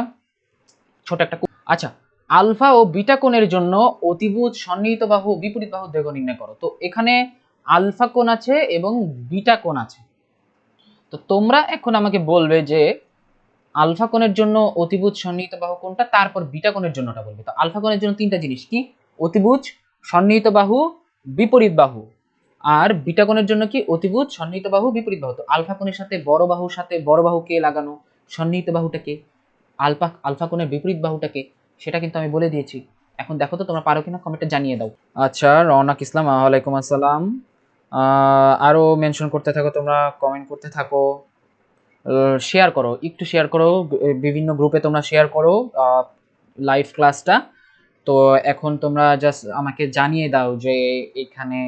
ছোট একটা, আচ্ছা, আলফা ও বিটা কোণের জন্য অতিভুজ সন্নিহিত বাহু বিপরীত বাহু দৈর্ঘ্য নির্ণয় করো। তো এখানে আলফা কোণ আছে এবং বিটা কোণ আছে, তো তোমরা এখন আমাকে বলবে যে আলফা কোণের জন্য অতিভুজ সন্নিহিত বাহু কোনটা, তারপর বিটা কোণের জন্যটা বলবে। তো আলফা কোণের জন্য তিনটা জিনিস কি, অতিভুজ সন্নিহিত বাহু বিপরীত বাহু, আর বিটা কোণের জন্য কি, অতিভুজ সন্নিহিত বাহু বিপরীত বাহু। তো আলফা কোণের সাথে বড় বাহুকে লাগানো, সন্নিহিত বাহুটাকে, আলফা কোণের বিপরীত বাহুটাকে, সেটা কিন্তু আমি বলে দিয়েছি। এখন দেখো তো তোমরা পারো কিনা, কমেন্টে জানিয়ে দাও। আচ্ছা, রওনাক ইসলাম, ওয়ালাইকুম আসসালাম। আরো মেনশন করতে থাকো, তোমরা কমেন্ট করতে থাকো, শেয়ার করো, একটু শেয়ার করো, বিভিন্ন গ্রুপে তোমরা শেয়ার করো লাইভ ক্লাসটা। তো এখন তোমরা জাস্ট আমাকে জানিয়ে দাও যে এখানে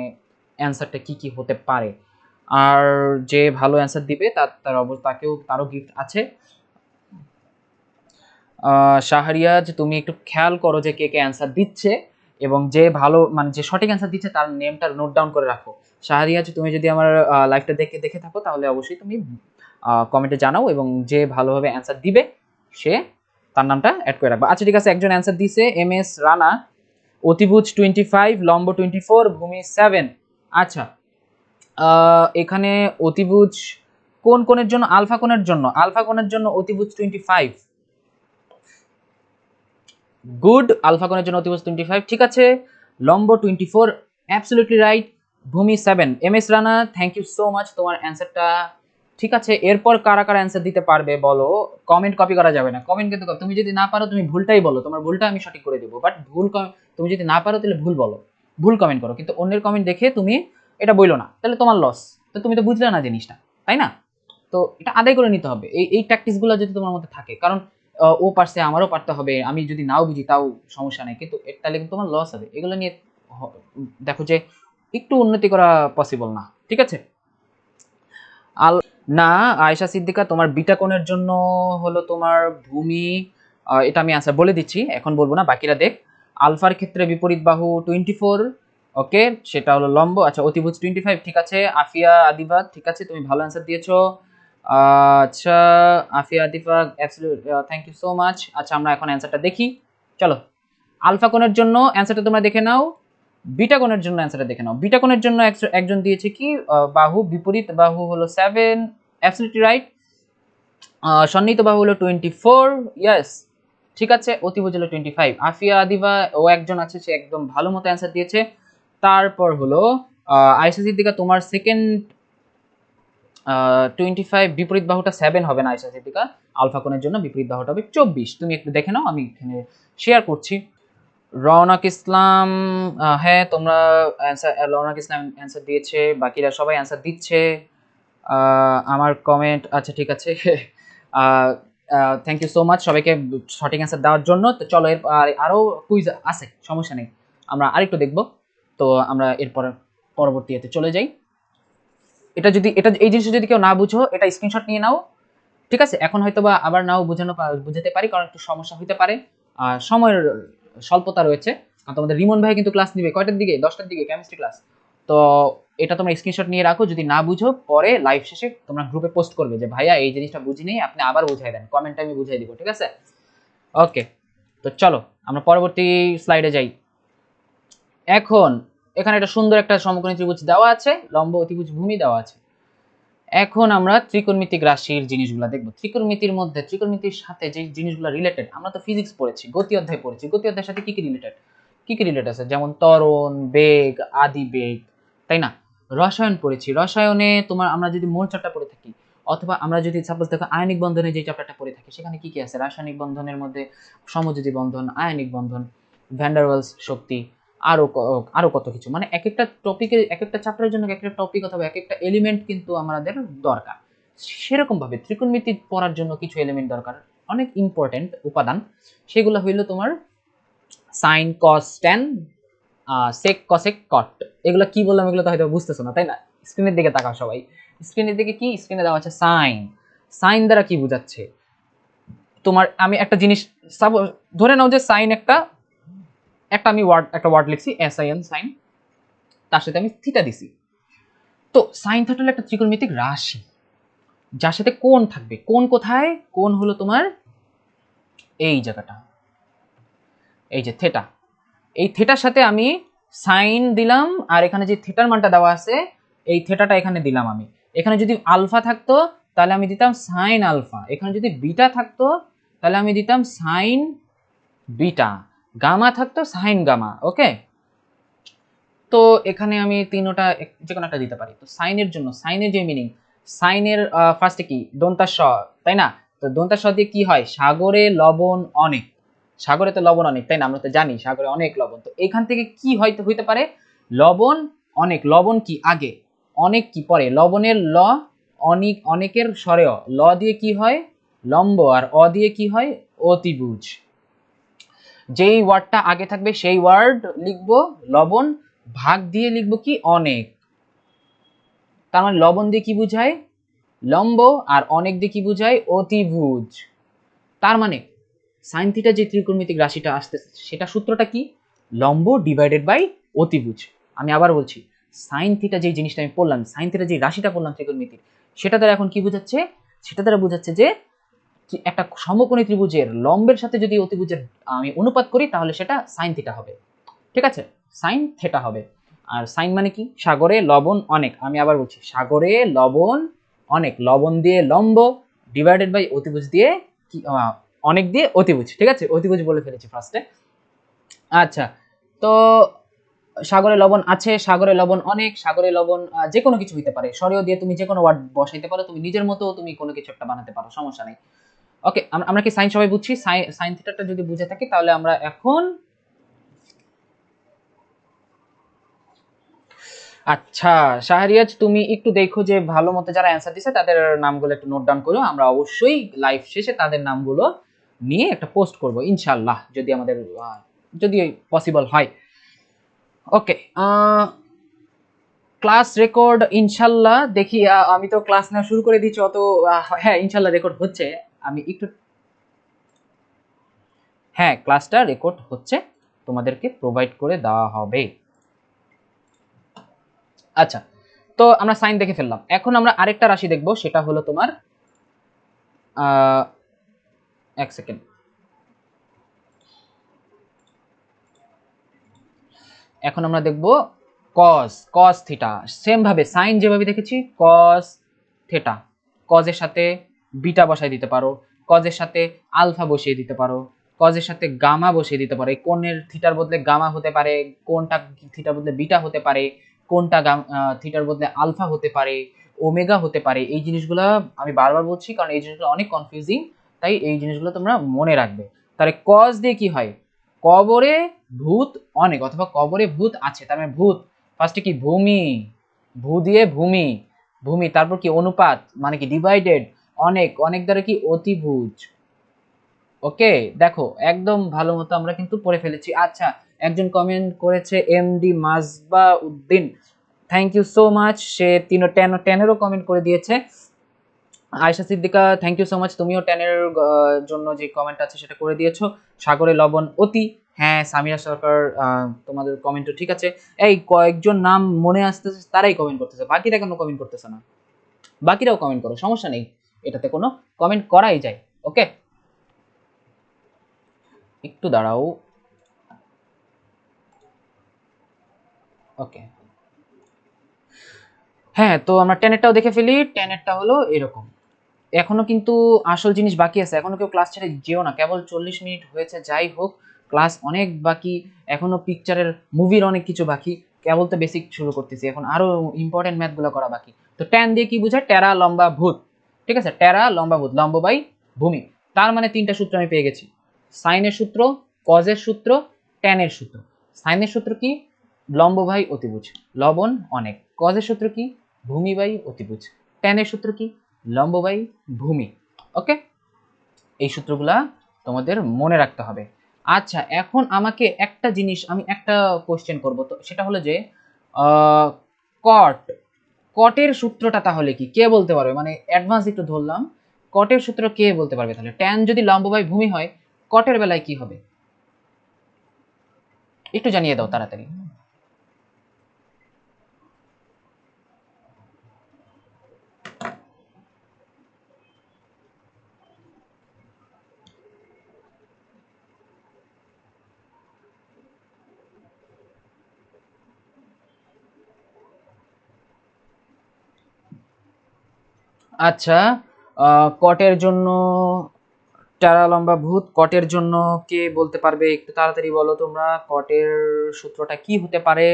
অ্যান্সারটা কি কি হতে পারে, আর যে ভালো অ্যান্সার দিবে তারও গিফট আছে। শাহরিয়াজ, তুমি একটু খেয়াল করো যে কে কে অ্যান্সার দিচ্ছে, এবং যে ভালো মানে যে সঠিক অ্যান্সার দিচ্ছে তার নেমটা নোট ডাউন করে রাখো। শাহরিয়াজ, তুমি যদি আমার লাইভটা দেখে থাকো, তাহলে অবশ্যই তুমি কমেন্টে জানাও, এবং যে ভালোভাবে অ্যান্সার দিবে সে তার নামটা অ্যাড করে রাখবা। আচ্ছা ঠিক আছে, একজন অ্যান্সার দিছে, এম এস রানা, অতিভুজ 25, লম্ব 24, ভূমি 7। আচ্ছা, এখানে অতিভুজ কোন কোণের জন্য, আলফা কোণের জন্য অতিভুজ 25, গুড, আলফা কোণের জন্য অতিভুজ 25, ঠিক আছে। লম্ব 24, absolutely right. Bhumi 7, M S Rana, thank you so much, তোমার অ্যান্সারটা ঠিক আছে। এরপর কারা কারা অ্যান্সার দিতে পারবে বলো, কমেন্ট কপি করা যাবে না, কমেন্ট কিন্তু তুমি যদি না পারো তুমি ভুলটাই বলো, তোমার ভুলটা আমি সঠিক করে দেবো, বাট তুমি যদি না পারো তাহলে ভুল বলো, ভুল কমেন্ট করো, কিন্তু অন্যের কমেন্ট দেখে তুমি এটা বইলো না, তাহলে তোমার লস, তো তুমি তো বুঝলে না জিনিসটা, তাই না? তো এটা আদায় করে নিতে হবে, এই প্র্যাকটিসগুলো যদি তোমার মধ্যে থাকে, কারণ ও পারছে আমারও পারতে হবে, আমি যদি নাও বুঝি তাও সমস্যা নেই, কিন্তু তাহলে কিন্তু তোমার লস হবে। এগুলো নিয়ে দেখো যে একটু উন্নতি করা পসিবল না, ঠিক আছে। আল না, আয়েশা সিদ্দিকা তোমার বিটা কোণের জন্য হলো তোমার ভূমি, এটা আমি আনসার বলে দিচ্ছি, এখন বলবো না, বাকিরা দেখ। আলফার ক্ষেত্রে বিপরীত বাহু 24, ওকে, সেটা হলো লম্ব। আচ্ছা, অতিভুজ 25, ঠিক আছে। আফিয়া আদিবা, ঠিক আছে, তুমি ভালো অ্যান্সার দিয়েছো। আচ্ছা, Afia Adiba, absolute, thank you so much. আচ্ছা, আমরা এখন অ্যান্সারটা দেখি, চলো। আলফা কোণের জন্য অ্যান্সারটা তোমরা দেখে নাও, বিটা কোণের জন্য অ্যান্সারটা দেখে নাও। বিটা কোণের জন্য একজন দিয়েছে কি, বাহু, বিপরীত বাহু হলো 7, অ্যাবসলিউটলি রাইট। সন্নিহিত বাহু হলো 24, ইয়েস, ঠিক আছে। অতিভুজ হলো 25। আফিয়া আদিবা ও একজন আছে, সে একদম ভালো মতো অ্যান্সার দিয়েছে। তারপর হলো আয়েশা সিদ্দিকা, তোমার সেকেন্ড 25, বিপরীত বাহুটা 7 হবে না আয়েশা সিদ্দিকা, আলফা কোণের জন্য বিপরীত বাহুটা হবে 24। তুমি একটু দেখে নাও, আমি এখানে শেয়ার করছি। রওনক ইসলাম, হ্যাঁ তোমরা অ্যান্সার, রওনক ইসলাম অ্যান্সার দিয়েছে, বাকিরা সবাই অ্যান্সার দিচ্ছে। আমার কমেন্ট, আচ্ছা ঠিক আছে, থ্যাংক ইউ সো মাচ সবাইকে সঠিক অ্যান্সার দেওয়ার জন্য। তো চলো, এর আরও কুইজ আছে, সমস্যা নেই, আমরা আরেকটু দেখব। তো আমরা এরপর পরবর্তীতে চলে যাই। এটা যদি এই জিনিসটা যদি কেউ না বুঝো, এটা স্ক্রিনশট নিয়ে নাও, ঠিক আছে। এখন হয়তো বা আবার নাও বুঝাতে পারি, কারণ একটু সমস্যা হতে পারে, সময়ের স্বল্পতা রয়েছে। আর তোমাদের রিমন ভাই কিন্তু ক্লাস নিবে কয়টার দিকে, 10টার দিকে কেমিস্ট্রি ক্লাস। তো এটা তোমরা স্ক্রিনশট নিয়ে রাখো, যদি না বুঝো পরে লাইভ শেষে তোমরা গ্রুপে পোস্ট করবে যে ভাইয়া এই জিনিসটা বুঝি নেই, আপনি আবার বুঝাই দেন, কমেন্টে আমি বুঝাই দিব, ঠিক আছে। ওকে, তো চলো আমরা পরবর্তী স্লাইডে যাই। এখন এখানে একটা সুন্দর একটা সমকোণী ত্রিভুজ দেওয়া আছে, লম্ব অতিভুজ ভূমি দেওয়া আছে। এখন আমরা ত্রিকোণমিতিক রাশির জিনিসগুলো দেখব। ত্রিকোণমিতির মধ্যে, ত্রিকোণমিতির সাথে যে জিনিসগুলো রিলেটেড, আমরা তো ফিজিক্স পড়েছি, গতি অধ্যায় পড়েছি, গতি অধ্যায়ের সাথে কি কি রিলেটেড, কি কি রিলেট আছে, যেমন ত্বরণ, বেগ, আদি বেগ, তাই না। রসায়ন পড়েছি, রসায়নে তোমার আমরা যদি মোল চ্যাপ্টার পড়ে থাকি, অথবা আমরা যদি সাপোজ দেখো আয়নিক বন্ধনে যে চ্যাপ্টারটা পড়ে থাকি, সেখানে কি কি আছে, রাসায়নিক বন্ধনের মধ্যে সমযোজী বন্ধন, আয়নিক বন্ধন, ভ্যান্ডারওয়ালস শক্তি, আরো কত কিছু, মানে এক একটা টপিকের, এক একটা চ্যাপ্টারের জন্য এক একটা টপিক অথবা এক একটা এলিমেন্ট কিন্তু আমাদের দরকার। সেরকম ভাবে ত্রিকোণমিতি পড়ার জন্য কিছু এলিমেন্ট দরকার, অনেক ইম্পর্টেন্ট উপাদান। সেগুলো হইলো তোমার সাইন, কস, ট্যান, সেক, কসেক, কট। এগুলো কি বললাম, এগুলো তো হয়তো বুঝতেছো না, তাই না। স্ক্রিনের দিকে তাকাও সবাই, স্ক্রিনের দিকে, কি স্ক্রিনে দেওয়া আছে সাইন। সাইন দ্বারা কি বোঝাচ্ছে তোমার, আমি একটা জিনিস ধরে নাও যে সাইন একটা আমি একটা ওয়ার্ড লিখছি, SIN, সাইন, তার সাথে আমি থিটা দিছি। তো সাইন থিটা হলো একটা ত্রিকোণমিতিক রাশি, যার সাথে কোণ থাকবে। কোণ কোথায়, কোণ হলো তোমার এই জায়গাটা, এই যে থেটা, এই থেটার সাথে আমি সাইন দিলাম, আর এখানে যে থেটার মানটা দেওয়া আছে, এই থেটাটা এখানে দিলাম আমি। এখানে যদি আলফা থাকতো তাহলে আমি দিতাম সাইন আলফা, এখানে যদি বিটা থাকতো তাহলে আমি দিতাম সাইন বিটা, গামা থাকতো সাইন গামা, ওকে। তো এখানে আমি তিনটা যে কোনো একটা দিতে পারি। তো সাইনের জন্য, সাইনের যে মিনিং, সাইনের ফার্স্টে কি দন্তা স, তাই না। তো দন্তা স দিয়ে কি হয়, সাগরে লবণ অনেক, সাগরে তো লবণ অনেক, তাই না, আমরা তো জানি সাগরে অনেক লবণ। তো এখান থেকে কি হইতে পারে, লবণ অনেক, লবণ কি আগে, অনেক কি পরে, লবণের ল, অনেক, অনেকের সরেয়, ল দিয়ে কি হয় লম্ব, আর অ দিয়ে কি হয় অতিভুজ। যেই ওয়ার্ডটা আগে থাকবে সেই ওয়ার্ড লিখবো লবণ, ভাগ দিয়ে লিখবো কি অনেক। তার মানে লবণ দিয়ে কি বুঝায় লম্ব, আর অনেক দিয়ে কি বুঝায় অতিভুজ। তার মানে সাইন থিটা যে ত্রিকোণমিতিক রাশিটা আসতেছে, সেটা সূত্রটা কি, লম্ব ডিভাইডেড বাই অতিভুজ। আমি আবার বলছি, সাইন থিটা যে জিনিসটা আমি পড়লাম, সাইন থিটা যে রাশিটা পড়লাম ত্রিকোণমিতির, সেটা দ্বারা এখন কি বোঝাচ্ছে, সেটা দ্বারা বোঝাচ্ছে যে একটা সমকোণী ত্রিভুজের লম্বের সাথে যদি অতিভুজের আমি অনুপাত করি, তাহলে সেটা সাইন থিটা হবে, ঠিক আছে, সাইন থিটা হবে। আর সাইন মানে কি, সাগরে লবণ অনেক, আমি আবার বলছি সাগরে লবণ অনেক, লবণ দিয়ে লম্ব ডিভাইডেড বাই অতিভুজ দিয়ে কি, অনেক দিয়ে অতিভুজ, ঠিক আছে, অতিভুজ বলে ফেলেছি ফার্স্টে। আচ্ছা, তো সাগরে লবণ আছে, সাগরে লবণ অনেক, সাগরে লবণ যে কোনো কিছু হইতে পারে, সরেও দিয়ে তুমি যে কোনো ওয়ার্ড বসাইতে পারো, তুমি নিজের মতো তুমি কোনো কিছু একটা বানাতে পারো, সমস্যা নেই। ওকে, আমরা কি সাইন সবাই বুঝছি, সাইন থিটাটা যদি বুঝে থাকি, তাহলে আমরা এখন, আচ্ছা শাহরিয়াজ, তুমি একটু দেখো যে ভালো মতো যারা অ্যান্সার দিছে তাদের নামগুলো একটু নোট ডাউন করো, আমরা অবশ্যই লাইভ শেষে তাদের নামগুলো নিয়ে একটা পোস্ট করব ইনশাআল্লাহ, যদি আমাদের যদি পসিবল হয়। ওকে, ক্লাস রেকর্ড ইনশাল্লাহ দেখি, আমি তো ক্লাস নেওয়া শুরু করে দিচ্ছি অত, হ্যাঁ ইনশাল্লাহ রেকর্ড হচ্ছে। আমি একটু, হ্যাঁ ক্লাসটা রেকর্ড হচ্ছে, তোমাদেরকে প্রোভাইড করে দেওয়া হবে। আচ্ছা, তো আমরা সাইন দেখে ফেললাম, এখন আমরা আরেকটা রাশি দেখব, সেটা হলো তোমার এক সেকেন্ড, এখন আমরা দেখব কস, কস থিটা। সেম ভাবে সাইন যেভাবে দেখেছি কস থিটা, কজের সাথে বিটা বসাই দিতে পারো, কজের সাথে আলফা বসিয়ে দিতে পারো, কজের সাথে গামা বসিয়ে দিতে পারো। কোণের থিটার বদলে গামা হতে পারে, কোনটা থিটার বদলে বিটা হতে পারে, কোনটা থিটার বদলে আলফা হতে পারে, ওমেগা হতে পারে। এই জিনিসগুলো আমি বারবার বলছি কারণ এই জিনিসগুলো অনেক কনফিউজিং, তাই এই জিনিসগুলো তোমরা মনে রাখবে। তাহলে কজ দিয়ে কি হয়, কবরে ভূত অনেক, অথবা কবরে ভূত আছে, তার মানে ভূত ফার্স্টে কি ভূমি, ভূ দিয়ে ভূমি, ভূমি তারপর কি অনুপাত মানে কি ডিভাইডেড, অনেক, অনেক দ্বারা কি অতিভুজ। ওকে, দেখো একদম ভালো মতো আমরা কিন্তু পড়ে ফেলেছি। আচ্ছা, একজন কমেন্ট করেছে MD Majba Uddin, thank you so much, সে টেনেরও কমেন্ট করে দিয়েছে। Ayesha Siddika thank you so much, তুমিও টেনের জন্য যে কমেন্ট আছে সেটা করে দিয়েছো। সাগরে লবণ অতি, হ্যাঁ সামিরা সরকার, তোমাদের কমেন্টও ঠিক আছে। এই কয়েকজন নাম মনে আসতেছে তারাই কমেন্ট করতেছে, বাকিরা কেন কমেন্ট করতেছে না? বাকিরাও কমেন্ট করো, সমস্যা নেই, এটাতে কোনো কমেন্ট করাই যায়। ওকে, একটু দাঁড়াও। ওকে, হ্যাঁ তো আমরা টেনেরটাও দেখে ফেলি। টেনেরটা হলো এরকম, এখনো কিন্তু আসল জিনিস বাকি আছে, এখনো কেউ ক্লাস ছেড়ে যেও না, কেবল 40 মিনিট হয়েছে, যাই হোক ক্লাস অনেক বাকি, এখনো পিকচারের মুভির অনেক কিছু বাকি, কেবল তো বেসিক শুরু করতেছি, এখন আরো ইম্পর্টেন্ট ম্যাথগুলো করা বাকি। তো ট্যান দিয়ে কি বোঝায়, টেরা লম্বা ভূত, ঠিক আছে, টেরা লম্বা ভূত, লম্ব বাই ভূমি। তার মানে তিনটা সূত্র আমি পেয়ে গেছি, সাইনের সূত্র, কজের সূত্র, ট্যানের সূত্র। সাইনের সূত্র কি, লম্ব বাই অতিভুজ, লবণ অনেক। কজের সূত্র কি, ভূমি বাই অতিভুজ। ট্যানের সূত্র কি, লম্ব বাই ভূমি। ওকে, এই সূত্রগুলা তোমাদের মনে রাখতে হবে। আচ্ছা, এখন আমাকে একটা জিনিস, আমি একটা কোশ্চেন করব, তো সেটা হলো যে কট, কটের সূত্রটা তাহলে কি, কে বলতে পারবে? মানে অ্যাডভান্স একটু ধরলাম, কটের সূত্র কে বলতে পারবে? তাহলে ট্যান যদি লম্ব বাই ভূমি হয়, কটের বেলায় কি হবে, একটু জানিয়ে দাও তাড়াতাড়ি। আচ্ছা, কটের জন্য টেরা লম্বা ভূত, কটের জন্য কে বলতে পারবে? একটু তাড়াতাড়ি বলো তোমরা, কটের সূত্রটা কি হতে পারে?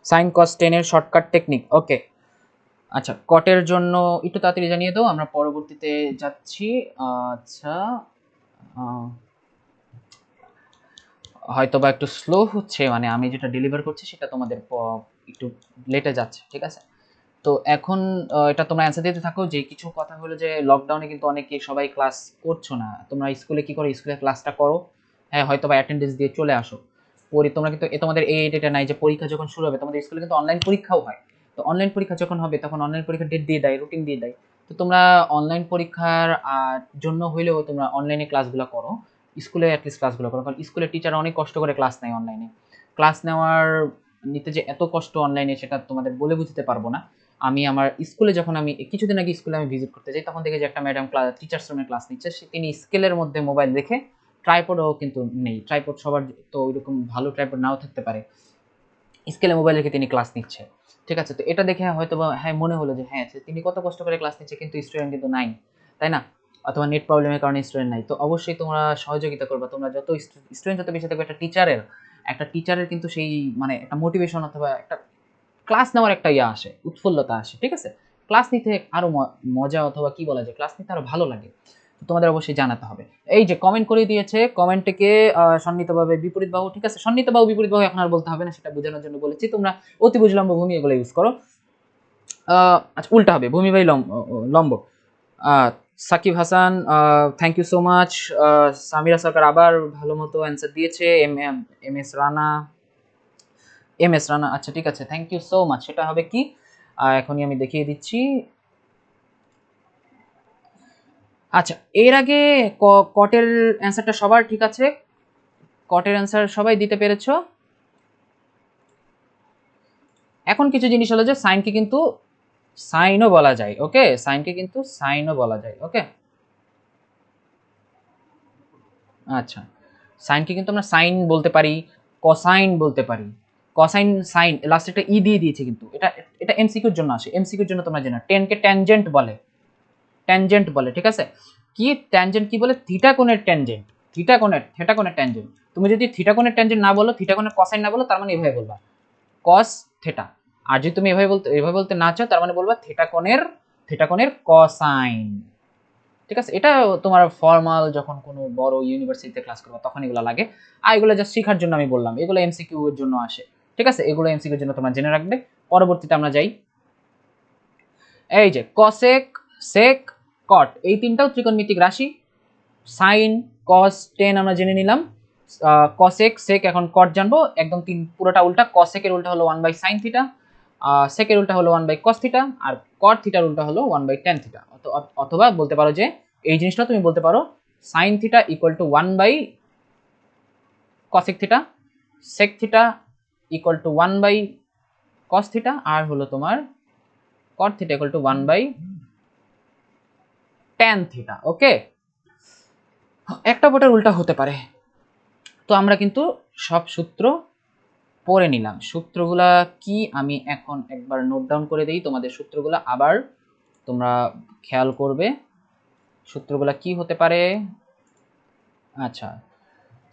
সাইন কস টেনের শর্টকাট টেকনিক। ওকে, আচ্ছা কটের জন্য একটু তাড়াতাড়ি জানিয়ে দাও, আমরা পরবর্তীতে যাচ্ছি। আচ্ছা, হয়তো বা একটু স্লো হচ্ছে, মানে আমি যেটা ডেলিভার করছি সেটা তোমাদের একটু লেটে যাচ্ছে, ঠিক আছে? তো এখন এটা তোমরা অ্যান্সার দিতে থাকো। যে কিছু কথা হলো যে লকডাউনে কিন্তু অনেকে সবাই ক্লাস করছো না, তোমরা স্কুলে কি করো, স্কুলে ক্লাসটা করো, হ্যাঁ হয়তো বা অ্যাটেন্ডেন্স দিয়ে চলে আসো। তোমরা কিন্তু তোমাদের এই ডেটা নাই যে পরীক্ষা যখন শুরু হবে, তোমাদের স্কুলে কিন্তু অনলাইন পরীক্ষাও হয়। তো অনলাইন পরীক্ষা যখন হবে তখন অনলাইন পরীক্ষার ডেট দিয়ে দেয়, রুটিন দিয়ে দেয়। তো তোমরা অনলাইন পরীক্ষার জন্য হইলেও তোমরা অনলাইনে ক্লাসগুলো করো, স্কুলে অ্যাটলিস্ট ক্লাসগুলো করো, কারণ স্কুলের টিচার অনেক কষ্ট করে ক্লাস নেয় অনলাইনে। ক্লাস নেওয়ার নিতে যে এত কষ্ট অনলাইনে, সেটা তোমাদের বলে বুঝতে পারবো না। আমি আমার স্কুলে যখন আমি কিছুদিন আগে স্কুলে আমি ভিজিট করতে যাই, তখন দেখি যে একটা ম্যাডাম টিচার্স রুমে ক্লাস নিচ্ছে, তিনি স্কেলের মধ্যে মোবাইল রেখে, ট্রাইপডও কিন্তু নেই, ট্রাইপড সবার তো ওইরকম ভালো ট্রাইপড নাও থাকতে পারে, স্কেলে মোবাইল রেখে তিনি ক্লাস নিচ্ছে, ঠিক আছে? তো এটা দেখে হয়তো বা হ্যাঁ মনে হলো যে হ্যাঁ তিনি কত কষ্ট করে ক্লাস নিচ্ছে, কিন্তু স্টুডেন্ট কিন্তু নাই, তাই না? অথবা নেট প্রবলেমের কারণে স্টুডেন্ট নাই। তো অবশ্যই তোমরা সহযোগিতা করবা, তোমরা যত স্টুডেন্ট যত বেশি থাকবে, একটা টিচারের কিন্তু সেই মানে একটা মোটিভেশন অথবা একটা ক্লাস নেওয়ার একটা ইয়ে আসে, উৎফুল্লতা আসে, ঠিক আছে? ক্লাস নিতে আরো মজা, অথবা কি বলা যায়, ক্লাস নিতে আরো ভালো লাগে। তোমাদের অবশ্যই জানাতে হবে। এই যে কমেন্ট করে দিয়েছে, কমেন্টে সন্নিহিতভাবে বিপরীত বাহু, ঠিক আছে, সন্নিহিত বাহু বিপরীত বাহু এখন আর বলতে হবে না, সেটা বোঝানোর জন্য বলেছি। তোমরা অতিভুজ লম্ব ভূমি এগুলো ইউজ করো। আচ্ছা, উল্টা হবে, ভূমি বাই লম্ব। Sakib Hasan, thank you so much. Samira Sarkar আবার ভালো মতো অ্যান্সার দিয়েছে। এম এস রানা, আচ্ছা ঠিক আছে, থ্যাংক ইউ সো মাচ। সেটা হবে কি, এখনই আমি দেখিয়ে দিচ্ছি। আচ্ছা, এর আগে কটের অ্যান্সারটা সবার ঠিক আছে? কটের অ্যান্সার সবাই দিতে পেরেছো? এখন কিছু জিনিস হলো যে সাইনকে কিন্তু সাইনও বলা যায়, ওকে, সাইনকে কিন্তু সাইনও বলা যায়, ওকে। আচ্ছা, সাইনকে কিন্তু আমরা সাইন বলতে পারি, কসাইন বলতে পারি। কসাইন, সাইন, লাস্টে একটা ই দিয়ে দিয়েছে, কিন্তু এটা এটা এমসিকিউর জন্য আসে। এমসিকিউর জন্য তোমরা জানো টেনকে ট্যানজেন্ট বলে, ট্যানজেন্ট বলে, ঠিক আছে। কি ট্যানজেন্ট কি বলে? থিটা কোণের ট্যানজেন্ট, থিটা কোণের ট্যানজেন্ট। তুমি যদি থিটা কোণের ট্যানজেন্ট না বলো, থিটা কোণের কসাইন না বলো, তার মানে এভাবে বলবা কস থিটা। আর যদি তুমি এভাবে বলতে না চাও, তার মানে বলবা থিটা কোণের কসাইন, ঠিক আছে। এটা তোমার ফর্মাল যখন কোনো বড় ইউনিভার্সিটিতে ক্লাস করবে তখন এগুলো লাগে। আর এগুলো জাস্ট শেখার জন্য আমি বললাম, এগুলো এমসিকিউ এর জন্য আসে, ঠিক আছে। এগুলো এমসিকিউ এর জন্য তোমরা জেনে রাখবে। পরবর্তীতে আমরা যাই। এই যে কসেক, সেক, কট, এই তিনটাও ত্রিকোণমিতিক রাশি। সাইন, কস, টেন আমরা জেনে নিলাম। কসেক, সেক, এখন কট জানবো। একদম পুরোটা উল্টা। কসেকের উল্টা হলো 1 বাই সাইন থিটা, সেকের উল্টা হলো 1 বাই কস থিটা, আর কট থিটার উল্টা হলো 1 বাই টেন থিটা। অথবা বলতে পারো যে এই জিনিসটা তুমি বলতে পারো sine theta equal to 1 by cosec theta, sec theta equal to 1 by cos theta, আর হলো তোমার cot theta equal to 1 by tan theta, okay. একটা বোটার উল্টা হতে পারে। তো আমরা কিন্তু সব সূত্র পড়ে নিলাম। সূত্রগুলা কি আমি এখন একবার নোট ডাউন করে দিই, তোমাদের সূত্রগুলা আবার তোমরা খেয়াল করবে। সূত্রগুলা কি হতে পারে? আচ্ছা,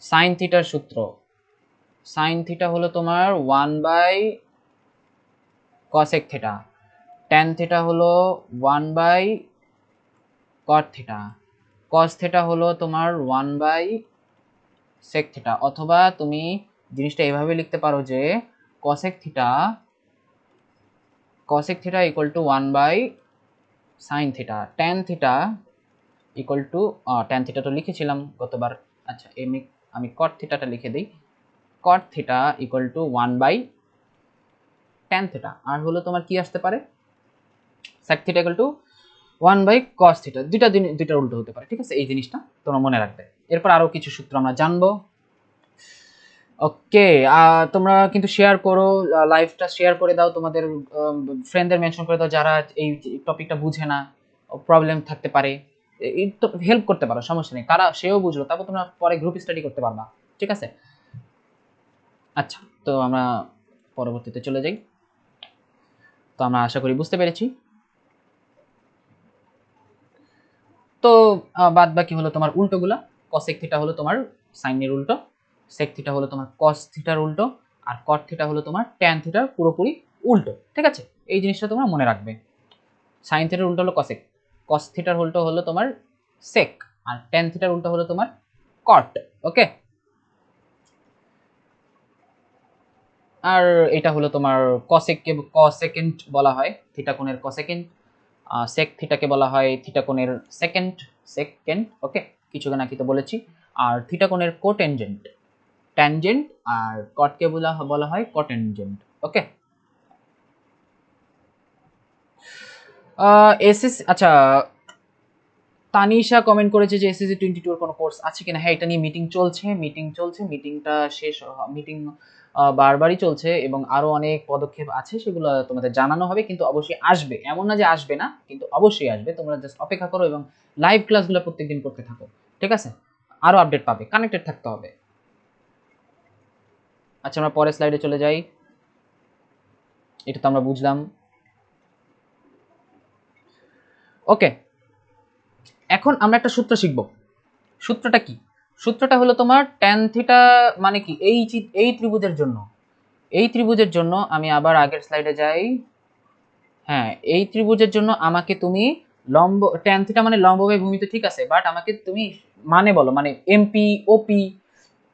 সাইন থিটার সূত্র, সাইন থিটা হলো তোমার 1 by cosec theta, tan theta হলো 1 by cot theta, cos theta হলো তোমার 1 বাই সেক থিটা। অথবা তুমি জিনিসটা এভাবে লিখতে পারো যে cosec theta equal to 1 by sine theta, tan theta equal to, tan theta তো লিখেছিলাম গতবার। আচ্ছা, আমি কট থিটাটা লিখে দিই। Cot theta equal to 1 by tan theta, আর হলো তোমার কি আসতে পারে, sec theta equal to 1 by cos theta. দুইটা উল্টো হতে পারে, ঠিক আছে। এই জিনিসটা তোমরা মনে রাখবে। এরপর আরো কিছু সূত্র আমরা জানবো, ওকে। তোমরা কিন্তু শেয়ার করো, লাইভটা শেয়ার করে দাও, তোমাদের ফ্রেন্ডদের মেনশন করে দাও যারা এই টপিকটা বুঝে না, প্রবলেম থাকতে পারে, হেল্প করতে পারো, সমস্যা নেই। তারা সেও বুঝলো, তারপর তোমরা পরে গ্রুপ স্টাডি করতে পারবা, ঠিক আছে। আচ্ছা, তো আমরা পরবর্তীতে চলে যাই। তো আমরা আশা করি বুঝতে পেরেছি। তো বাদ বাকি হলো তোমার উল্টোগুলা। কসেক থিটা হলো তোমার সাইনের উল্টো, সেক থিটা হলো তোমার কস থিটার উল্টো, আর কট থিটা হলো তোমার ট্যান থিটার পুরোপুরি উল্টো, ঠিক আছে। এই জিনিসটা তোমরা মনে রাখবে। সাইন থিটার উল্টো হলো কসেক, কস থিটার উল্টো হলো তোমার সেক, আর ট্যান থিটার উল্টো হলো তোমার কট, ওকে। আর এটা হলো তোমার কসেকেন্ড বলা হয় থিটা কোণের কসেকেন্ড, সেক থিটাকে বলা হয় থিটা কোণের সেকেন্ড, ওকে। কিছু নাকি তো বলেছি। আর থিটা কোণের কোটেনজেন্ট, ট্যানজেন্ট, আর কটকে বলা হয় কটেনজেন্ট, ওকে। এসএসসি, আচ্ছা, তানিশা কমেন্ট করেছে যে এসএসসি 22 এর কোনো কোর্স আছে কিনা। হ্যাঁ, এটা নিয়ে মিটিং চলছে, মিটিংটা শেষ, মিটিং বারবারই চলছে, এবং আরো অনেক পদক্ষেপ আছে, সেগুলো তোমাদের জানানো হবে। কিন্তু অবশ্যই আসবে, এমন না যে আসবে না, কিন্তু অবশ্যই আসবে। তোমরা জাস্ট অপেক্ষা করো এবং লাইভ ক্লাসগুলো প্রত্যেকদিন করতে থাকো, ঠিক আছে। আরো আপডেট পাবে, কানেক্টেড থাকতে হবে। আচ্ছা, আমরা পরের স্লাইডে চলে যাই। এটা তো আমরা বুঝলাম, ওকে। এখন আমরা একটা সূত্র শিখব। সূত্রটা কি? সূত্রটা হলো তোমার ট্যান থিটা মানে কি, এই ত্রিভুজের জন্য আমি আবার আগের স্লাইডে যাই। হ্যাঁ, এই ত্রিভুজের জন্য আমাকে তুমি লম্ব ট্যান থিটা মানে লম্ব বাই ভূমি, তো ঠিক আছে, বাট আমাকে তুমি মানে বলো, মানে এমপি ওপি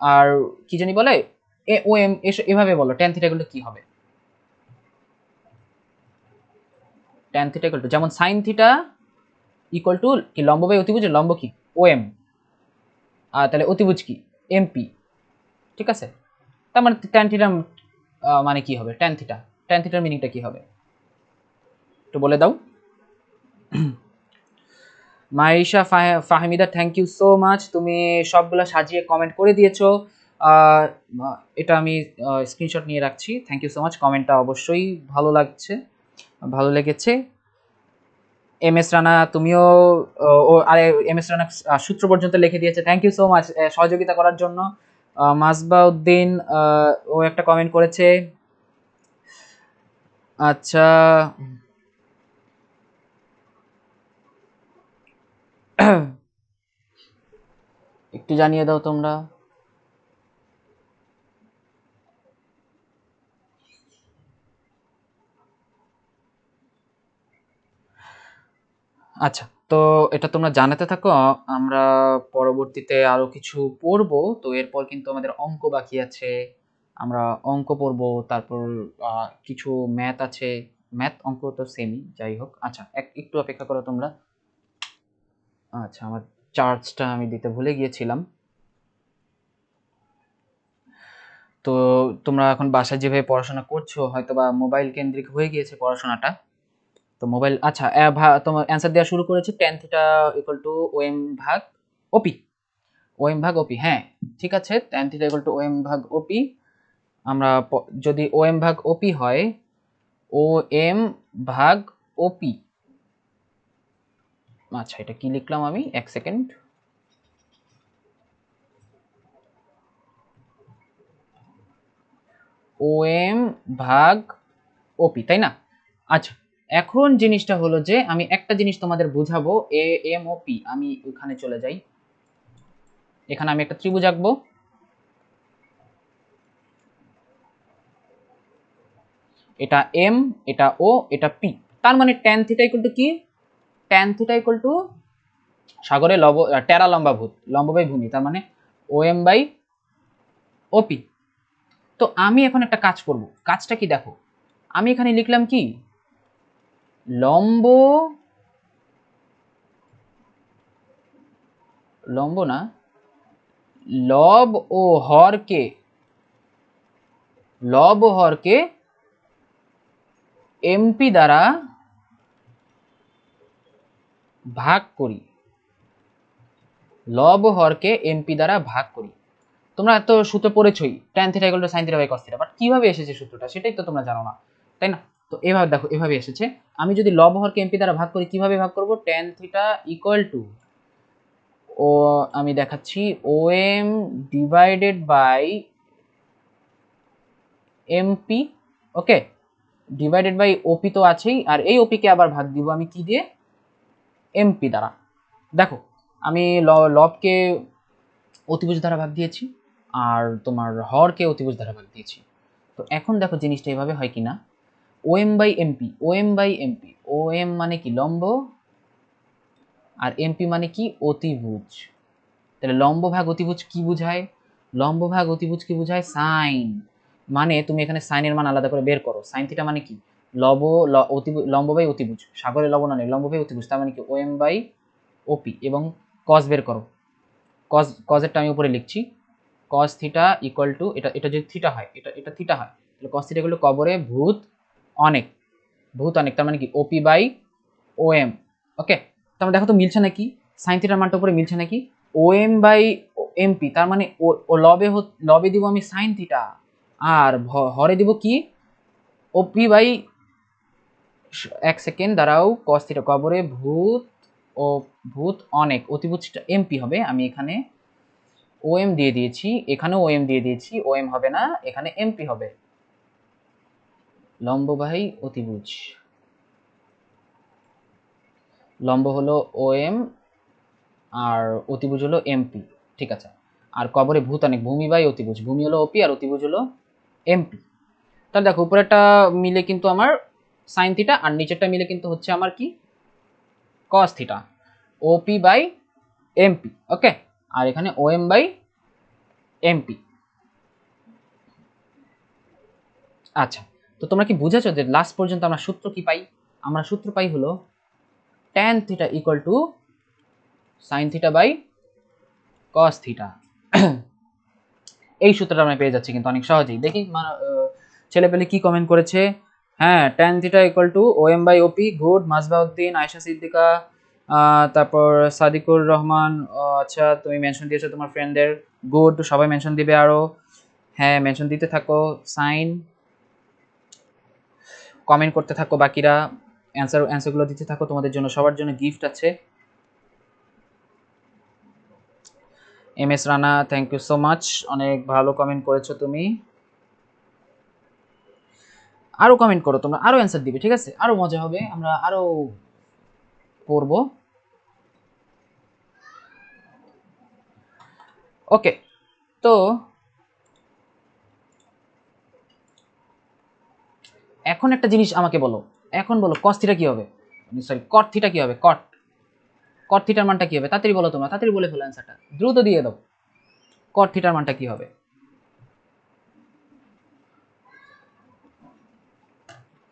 আর কি জানি বলে এ ও এম, এভাবে বলো ট্যান থিটা গুলো কি হবে। ট্যান থিটা ইকুয়াল টু যেমন সাইন থিটা ইকুয়াল টু কি লম্ব বাই অতিভুজের লম্ব কি ও এম, আর তাহলে অতিভুজ কি এমপি, ঠিক আছে। তার মানে ট্যান থিটা মানে কি হবে, ট্যান থিটা, ট্যান থিটার মিনিংটা কি হবে একটু বলে দাও। Maisha Fahmida, thank you so much, তুমি সবগুলো সাজিয়ে কমেন্ট করে দিয়েছো। আহ, এটা আমি স্ক্রিনশট নিয়ে রাখছি। থ্যাংক ইউ সো মাচ, কমেন্টটা অবশ্যই ভালো লাগছে, ভালো লেগেছে। এম এস রানা তুমিও আরে এম এস রানা সূত্র পর্যন্ত লিখে দিয়েছে, থ্যাংক ইউ সো মাচ সহযোগিতা করার জন্য। মাসবাউদ্দিন ও একটা কমেন্ট করেছে। আচ্ছা একটু জানিয়ে দাও তোমরা। আচ্ছা, তো এটা তোমরা জানাতে থাকো, আমরা পরবর্তীতে আরো কিছু পড়বো। তো এরপর কিন্তু আমাদের অঙ্ক বাকি আছে, আমরা অঙ্ক পড়বো, তারপর কিছু ম্যাথ আছে, ম্যাথ অঙ্ক তো সেমই, যাই হোক। আচ্ছা একটু অপেক্ষা করো তোমরা। আচ্ছা আমার চার্জটা আমি দিতে ভুলে গিয়েছিলাম। তো তোমরা এখন বাসায় যেভাবে পড়াশোনা করছো হয়তো বা মোবাইল কেন্দ্রিক হয়ে গিয়েছে পড়াশোনাটা। তো মোবাইল, আচ্ছা তোমার অ্যান্সার দেওয়া শুরু করেছে tan theta equal to O M ভাগ ওপি, ও এম ভাগ ওপি, হ্যাঁ ঠিক আছে, tan theta equal to O M ভাগ ওপি। আমরা যদি ও এম ভাগ ওপি হয়, ও এম ভাগ ওপি, আচ্ছা এটা কি লিখলাম আমি, এক সেকেন্ড, ও এম ভাগ ওপি, তাই না? আচ্ছা এখন জিনিসটা হলো যে আমি একটা জিনিস তোমাদের বুঝাবো, এ এম ও পি, আমি ওখানে চলে যাই, এখানে আমি একটা ত্রিভুজ আঁকবো, এটা এম, এটা ও, এটা পি। তার মানে ট্যান থিটা ইকুয়াল টু কি, ট্যান থিটা ইকুয়াল টু সাগরে টেরা লম্বাভূত, লম্ব বাই ভূমি, তার মানে ও এম বাই ওপি। তো আমি এখন একটা কাজ করব, কাজটা কি দেখো, আমি এখানে লিখলাম কি লম্ব, লম্ব না, লব ও হরকে, লব ও হরকে এমপি দ্বারা ভাগ করি, লব ও হরকে এমপি দ্বারা ভাগ করি। তোমরা তো সূত্র পড়েছই, tan theta equal to sin theta by cos theta, but কিভাবে এসেছে সূত্রটা সেটাই তো তোমরা জানো না, তাই না? তো এভাবে দেখো, এভাবে এসেছে, আমি যদি লব হরকে এমপি দ্বারা ভাগ করি, কিভাবে ভাগ করব, tan থিটা ইকুয়াল টু, ও আমি দেখাচ্ছি, O M divided by MP, okay, divided by OP তো আছেই, আর এই ওপি কে আবার ভাগ দিব আমি কি দিয়ে, এমপি দ্বারা। দেখো আমি লবকে অতিভুজ দ্বারা ভাগ দিয়েছি, আর তোমার হরকে অতিভুজ দ্বারা ভাগ দিয়েছি। তো এখন দেখো জিনিসটা এভাবে হয় কিনা, O M by MP, O M by MP, O M মানে কি লম্ব, আর এমপি মানে কি অতিভুজ। তাহলে লম্ব ভাগ অতিভুজ কি বুঝায়, লম্ব ভাগ অতিভুজ কি বুঝায়, সাইন, মানে তুমি এখানে সাইনের মান আলাদা করে বের করো, সাইন থিটা মানে কি লব, লম্ব বাই অতিভুজ, সাগরে লবণ নেই, লম্ব বাই অতিভুজ, তার মানে কি ও এম বাই ওপি, এবং কস বের করো, কজেরটা আমি উপরে লিখছি, কস থিটা ইকুয়াল টু, এটা এটা যদি থিটা হয়, এটা এটা থিটা হয়, তাহলে কস থিটা ইকুয়াল টু কবরে ভূত অনেক, ভূত অনেক, তার মানে কি ওপি বাই ও এম, ওকে। তার মানে দেখো তো মিলছে নাকি, সাইন থিটার মানটা উপরে মিলছে নাকি, ও এম বাই এমপি, তার মানে ও লবে লবে দিব আমি সাইন থিটা, আর হরে দিব কি ওপি বাই, এক সেকেন্ড দাঁড়াও, কস থিটা কবরে ভূত ও ভূত অনেক, অতিভুজটা এমপি হবে, আমি এখানে ও এম দিয়ে দিয়েছি, এখানেও ও এম দিয়ে দিয়েছি, ও এম হবে না, এখানে এমপি হবে, লম্ববাহী অতিভুজ, লম্ব হলো ও এম আর অতিভুজ হলো এমপি, ঠিক আছে। আর কবরে ভূত অনেক, ভূমি বাই অতিভুজ, ভূমি হলো ওপি আর অতিভুজ হলো এমপি। তাহলে দেখো উপরেরটা মিলে কিন্তু আমার সাইন থিটা, আর নিচেরটা মিলে কিন্তু হচ্ছে আমার কি cos theta, OP by MP. Okay, আর এখানে ওএম বাই এমপি। আচ্ছা, তো তোমরা কি বুঝেছো যে লাস্ট পর্যন্ত আমরা সূত্র কি পাই? আমরা সূত্র পাই হলো tan theta equal to sin theta by cos theta. এই সূত্রটা আমরা পেয়ে যাচ্ছি কিন্তু অনেক সহজেই। দেখি ছেলেপেলে কি কমেন্ট করেছে। হ্যাঁ, tan theta equal to OM by OP, good. Majbauddin, Ayesha Siddika, তারপর সাদিকুর রহমান, আচ্ছা তুমি মেনশন দিয়েছো তোমার ফ্রেন্ডদের, গুড। সবাই মেনশন দিবে আরো, হ্যাঁ মেনশন দিতে থাকো, সাইন কমেন্ট করতে থাকো, বাকিরা অ্যান্সারগুলো দিতে থাকো, তোমাদের জন্য সবার জন্য গিফট আছে। M S Rana, thank you so much, অনেক ভালো কমেন্ট করেছো তুমি। আরো কমেন্ট করো তোমরা, আরো অ্যান্সার দিবে, ঠিক আছে? আরো মজা হবে, আমরা আরো পড়ব। ওকে, তো এখন একটা জিনিস আমাকে বলো, এখন বলো cos থিটা কি হবে, সরি cot থিটা কি হবে, cot থিটার মানটা কি হবে? তাড়াতাড়ি বলো তোমরা, তাড়াতাড়ি বলে ফেলো অ্যান্সারটা, দ্রুত দিয়ে দাও। cot থিটার মানটা কি হবে?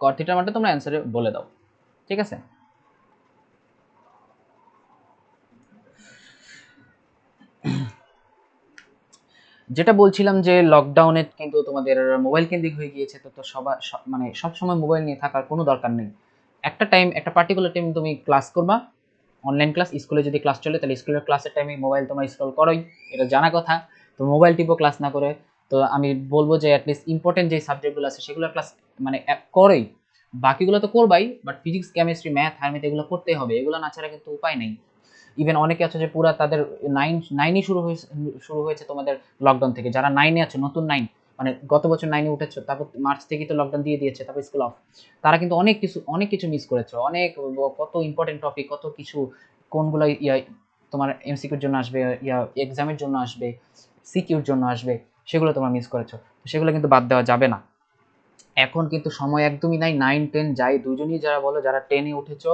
cot থিটার মানটা তোমরা অ্যান্সারে বলে দাও, ঠিক আছে? যেটা বলছিলাম যে লকডাউনে কিন্তু তোমাদের মোবাইল কেন্দ্রিক হয়ে গিয়েছে, তো সবার মানে সবসময় মোবাইল নিয়ে থাকার কোনো দরকার নেই। একটা টাইম, একটা পার্টিকুলার টাইম তুমি ক্লাস করবা, অনলাইন ক্লাস, স্কুলে যদি ক্লাস চলে তাহলে স্কুলের ক্লাসের টাইমে মোবাইল তোমরা স্ক্রল করোই, এটা জানা কথা। তো মোবাইল টিপো ক্লাস না করে, তো আমি বলবো যে অ্যাটলিস্ট ইম্পর্টেন্ট যে সাবজেক্টগুলো আছে সেগুলো ক্লাস মানে করেই, বাকিগুলো তো করবাই, বাট ফিজিক্স কেমিস্ট্রি ম্যাথ হারমিত এগুলো করতেই হবে, এগুলো না ছাড়া কিন্তু উপায় নেই। ইভেন অনেকে আছে যে পুরা তাদের নাইনই শুরু হয়েছে তোমাদের লকডাউন থেকে, যারা নাইনে আছে, নতুন নাইন, মানে গত বছর নাইনে উঠেছো, তারপর মার্চ থেকে তো লকডাউন দিয়ে দিয়েছে, তারপর স্কুল অফ, তারা কিন্তু অনেক কিছু মিস করেছো, অনেক কত ইম্পর্টেন্ট টপিক, কত কিছু, কোনগুলো ইয়া তোমার এমসিকিউর জন্য আসবে, ইয়া এক্সামের জন্য আসবে, সিকিউর জন্য আসবে, সেগুলো তোমরা মিস করেছো, সেগুলো কিন্তু বাদ দেওয়া যাবে না। এখন কিন্তু সময় একদমই নাই, 9 10 যাই দুজনই, যারা বলো যারা 10-এ উঠেছো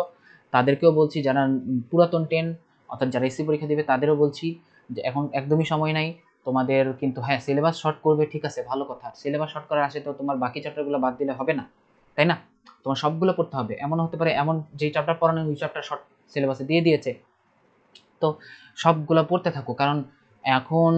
তাদেরকেও বলছি, যারা পুরাতন 10 অর্থাৎ যারা এসসি পরীক্ষা দিবে তাদেরও বলছি যে এখন একদমই সময় নাই তোমাদের। কিন্তু হ্যাঁ, সিলেবাস শর্ট করবে, ঠিক আছে, ভালো কথা, সিলেবাস শর্ট করার আসে তো তোমার বাকি চ্যাপ্টারগুলো বাদ দিলে হবে না, তাই না? তোমার সবগুলো পড়তে হবে, এমন হতে পারে এমন যেই চ্যাপ্টার পড়ানো ওই চ্যাপ্টার শর্ট সিলেবাসে দিয়ে দিয়েছে, তো সবগুলো পড়তে থাকো, কারণ এখন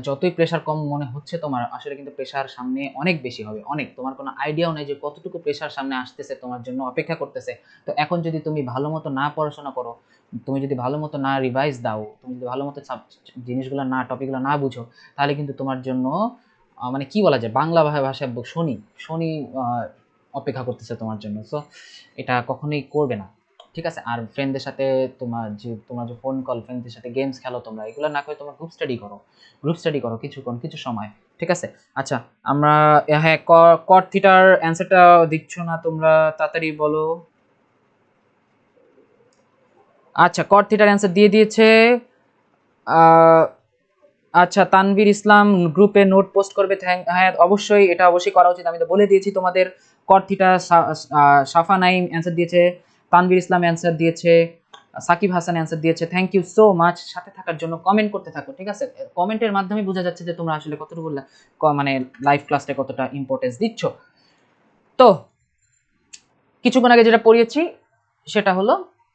যতই প্রেশার কম মনে হচ্ছে তোমার, আসলে কিন্তু প্রেশার সামনে অনেক বেশি হবে, অনেক, তোমার কোনো আইডিয়াও নেই যে কতটুকু প্রেশার সামনে আসতেছে, তোমার জন্য অপেক্ষা করতেছে। তো এখন যদি তুমি ভালো মতো না পড়াশোনা করো, তুমি যদি ভালো মতো না রিভাইজ দাও, তুমি যদি ভালো মতো জিনিসগুলো না, টপিকগুলো না বুঝো, তাহলে কিন্তু তোমার জন্য মানে কি বলা যায়, বাংলা ভাষায় শনি শনি অপেক্ষা করতেছে তোমার জন্য। সো এটা কখনোই করবে না, ঠিক আছে? আর ফ্রেন্ডদের সাথে তোমার যে ফোন কল, ফ্রেন্ডদের সাথে গেমস খেলো, তোমরা এগুলো না করে তোমরা গ্রুপ স্টাডি করো কিছুক্ষণ, কিছু সময়, ঠিক আছে? আচ্ছা, আমরা হ্যাঁ, কট থিটার অ্যান্সারটা দিচ্ছ না তোমরা, তাড়াতাড়ি বলো। আচ্ছা, কট থিটার অ্যান্সার দিয়ে দিয়েছে। আচ্ছা, তানভীর ইসলাম গ্রুপে নোট পোস্ট করবে, হ্যাঁ অবশ্যই, এটা অবশ্যই করা উচিত, আমি তো বলে দিয়েছি তোমাদের। কট থিটা, সাফা নাইম অ্যান্সার দিয়েছে, তানভীর ইসলাম অ্যান্সার দিয়েছে, সাকিব হাসান অ্যান্সার দিয়েছে, থ্যাংক ইউ সো মাচ সাথে থাকার জন্য। কমেন্ট করতে থাকো, ঠিক আছে? কমেন্টের মাধ্যমে বোঝা যাচ্ছে যে তোমরা আসলে কতটুকু মানে লাইভ ক্লাসটা কতটা ইম্পর্টেন্স দিচ্ছ। তো কিছুক্ষণ আগে যেটা পড়িয়েছি সেটা হলো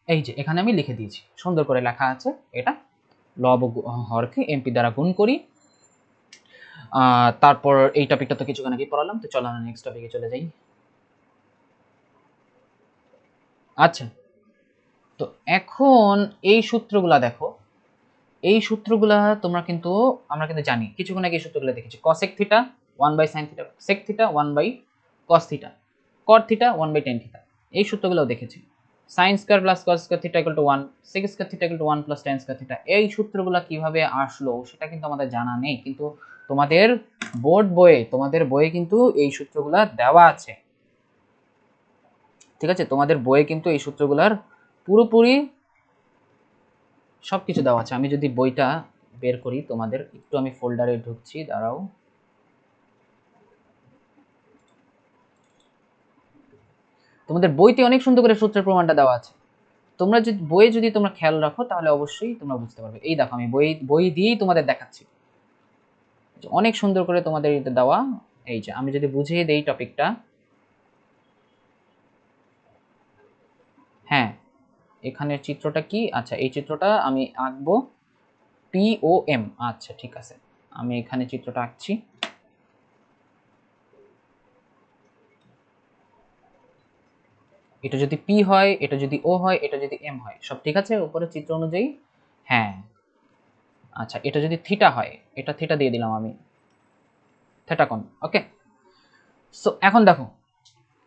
এই যে এখানে আমি লিখে দিয়েছি, সুন্দর করে লেখা আছে, এটা লব হরকে এমপি দ্বারা গুণ করি। তারপর এই টপিকটা তো কিছুক্ষণ আগেই পড়ালাম, তো চলো আমরা নেক্সট টপিকে চলে যাই। আচ্ছা, তো এখন এই সূত্রগুলা দেখো, এই সূত্রগুলা তোমরা কিন্তু, আমরা কিন্তু জানি, কিছুক্ষণ আগে এই সূত্রগুলো দেখেছি, cosec theta 1/sin theta, sec theta 1/cos theta, cot theta 1/tan theta, এই সূত্রগুলোও দেখেছি। sin square plus cos square theta equal to 1, sec square theta equal to 1 plus tan square theta, এই সূত্রগুলো কিভাবে আসলো সেটা কিন্তু আমাদের জানা নেই, কিন্তু তোমাদের তোমাদের বইয়ে কিন্তু এই সূত্রগুলা দেওয়া আছে, ঠিক আছে? তোমাদের বইয়ে কিন্তু এই সূত্রগুলার পুরোপুরি সবকিছু দেওয়া আছে। আমি যদি বইটা বের করি তোমাদের, একটু আমি ফোল্ডারে ঢুকছি, দাঁড়াও। তোমাদের বইতে অনেক সুন্দর করে সূত্রের প্রমাণটা দেওয়া আছে, তোমরা যদি বইয়ে যদি তোমরা খেয়াল রাখো তাহলে অবশ্যই তোমরা বুঝতে পারবে। এই দেখো আমি বই দিয়েই তোমাদের দেখাচ্ছি, অনেক সুন্দর করে তোমাদের এটা দেওয়া। এই যে আমি যদি বুঝিয়ে দেই টপিকটা, হ্যাঁ এখানের চিত্রটা কি, আচ্ছা এই চিত্রটা আমি আঁকবো POM, আচ্ছা ঠিক আছে আমি এখানে চিত্রটা আঁকছি। এটা যদি P হয়, এটা যদি O হয়, এটা যদি M হয়, সব ঠিক আছে উপরে চিত্র অনুযায়ী। হ্যাঁ আচ্ছা এটা যদি থিটা হয়, এটা থিটা দিয়ে দিলাম আমি, থিটা কোণ, ওকে। সো এখন দেখো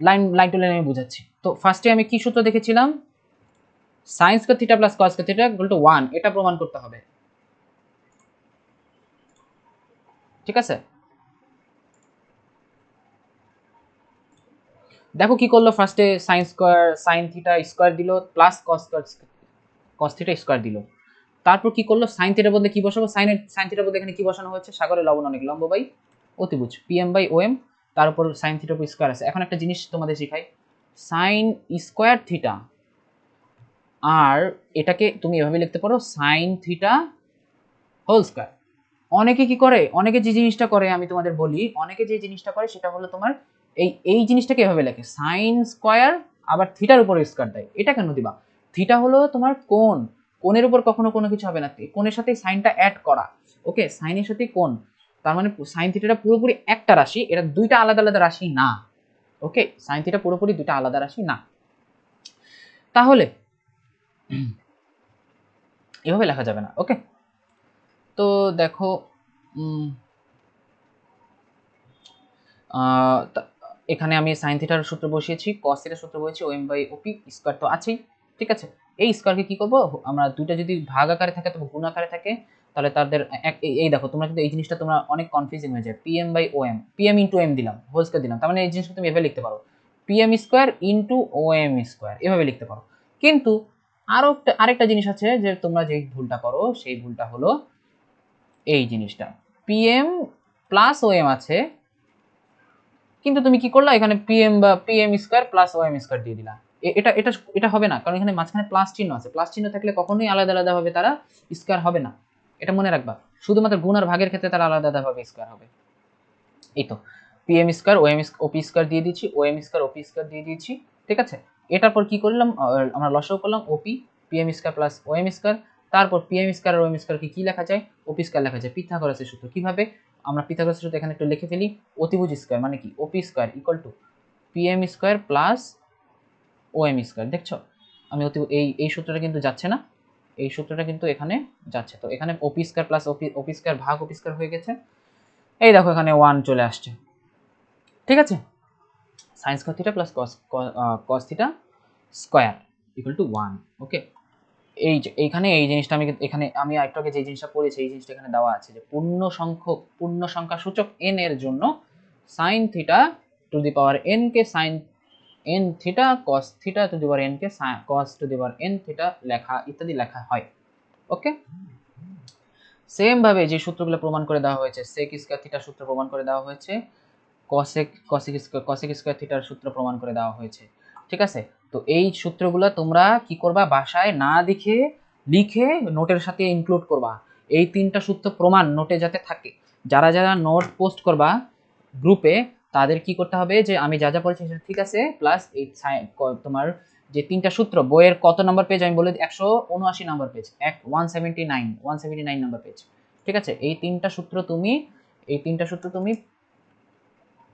লাইন টু লাইন আমি বুঝাচ্ছি। তো ফার্স্টে আমি কি সূত্র দেখেছিলাম, sin square theta plus cos square theta equal to 1, এটা প্রমাণ করতে হবে, ঠিক আছে। দেখো কি করলো, ফার্স্টে sin থিটা স্কয়ার দিল প্লাস cos থিটা স্কয়ার দিল, তারপর কি করলো sin থিটার বদলে কি বসাবো, sin থিটার বদলে এখানে কি বসানো হয়েছে, সাগরের লবণ অনেক লম্ব বাই অতিভুজ PM/OM, তার উপর sin থিটার উপর স্কয়ার আছে। এখন একটা জিনিস তোমাদের শেখাই, sin স্কয়ার থিটা আর এটাকে তুমি এভাবে লিখতে পারো sin থিটা হোল স্কয়ার। অনেকে কি করে, অনেকে যে জিনিসটা করে আমি তোমাদের বলি, অনেকে যে জিনিসটা করে সেটা হলো তোমার এই জিনিসটাকে এভাবে লেখে সাইন স্কয়ার আবার থিটার উপর স্কয়ার দেয়। এটা কেন দিবা, থিটা হলো তোমার কোণ, কোণের উপর কখনো কোনো কিছু হবে না, কোণের সাথে সাইনটা অ্যাড করা, ওকে সাইনের সাথে কোণ, তার মানে সাইন থিটাটা পুরোপুরি একটা রাশি, এটা দুইটা আলাদা আলাদা রাশি না, ওকে সাইন থিটা পুরোপুরি দুইটা আলাদা রাশি না। তাহলে এভাবে লেখা যাবে না, ওকে। তো দেখো এখানে আমি সাইন থিটার সূত্র বসিয়েছি, কস থিটার সূত্র বসিয়েছি, OM/OP স্কয়ার তো আছেই, ঠিক আছে। এই স্কয়ারকে কি করব, আমরা দুইটা যদি ভাগ আকারে থাকে তো গুণ আকারে থাকে, তাহলে তাদের এই দেখো তোমরা কিন্তু এই জিনিসটা তোমরা অনেক কনফিউজিং হয়ে যায়, PM/OM, PM ইনটু M দিলাম, হোল স্কয়ার দিলাম, তার মানে এই জিনিসটা তুমি এভাবে লিখতে পারো PM square into OM square, এভাবে লিখতে পারো। কিন্তু আরেকটা জিনিস আছে যে তোমরা যেই ভুলটা করো, সেই ভুলটা হলো এই জিনিসটা, PM প্লাস OM আছে, কিন্তু তুমি কি করলা, এখানে PM square plus OM square দিয়ে দিলা, এটা এটা এটা হবে না, কারণ এখানে মাঝখানে প্লাস চিহ্ন আছে, প্লাস চিহ্ন থাকলে কখনোই আলাদা আলাদা হবে তারা স্কয়ার হবে না, এটা মনে রাখবা। শুধুমাত্র গুণ আর ভাগের ক্ষেত্রে তারা আলাদা আলাদা ভাবে স্কয়ার হবে। এই তো PM স্কয়ার OP স্কয়ার দিয়ে দিয়েছি, OM স্কয়ার OP স্কয়ার দিয়ে দিয়েছি, ঠিক আছে। এটার পর কি করলাম, আমরা লসাগু করলাম OP PM square plus OM square, তারপর PM স্কয়ার আর OM স্কয়ার কি লেখা যায়, OP স্কয়ার লেখা যায়, পিথাগোরাসের সূত্র। কিভাবে, আমরা পিথাগোরাসের সূত্র এখানে একটু লিখে ফেলি, অতিভুজ স্কয়ার মানে কি OP square equal two PM square plus OM square. দেখছো আমি এই সূত্রটা কিন্তু যাচ্ছে না, এই সূত্রটা কিন্তু এখানে যাচ্ছে, তো এখানে OP square plus OP square ভাগ OP স্কয়ার হয়ে গেছে, এই দেখো এখানে 1 চলে আসছে, ঠিক আছে। sin square theta plus cos theta square equal to 1, ওকে। এইখানে এই জিনিসটা আমি একটু আগে যে জিনিসটা পড়েছি, এই জিনিসটা এখানে দেওয়া আছে যে পূর্ণ সংখ্যা সূচক n এর জন্য sin theta to the power n K sin n theta cos theta to the power n K cos to the power n theta লেখা ইত্যাদি লেখা হয়, ওকে। সেম ভাবে যে সূত্রগুলো প্রমাণ করে দেওয়া হয়েছে, sec স্কয়ার থিটা সূত্র প্রমাণ করে দেওয়া হয়েছে, cosec স্কয়ার থিটার সূত্র প্রমাণ করে দেওয়া হয়েছে, ঠিক আছে। তো এই সূত্রগুলো তোমরা কি করবা, বাসায় না দেখে লিখে নোটের সাথে ইনক্লুড করবা, এই তিনটা সূত্র প্রমাণ নোটে যাতে থাকে। যারা যারা নোট পোস্ট করবা গ্রুপে, তাদের কি করতে হবে যে আমি যা যা পড়েছি সেটা ঠিক আছে, প্লাস এই তোমার যে তিনটা সূত্র, বইয়ের কত নাম্বার পেজ আমি বলে 179 নাম্বার পেজ, 179 নাম্বার পেজ, ঠিক আছে। এই তিনটা সূত্র তুমি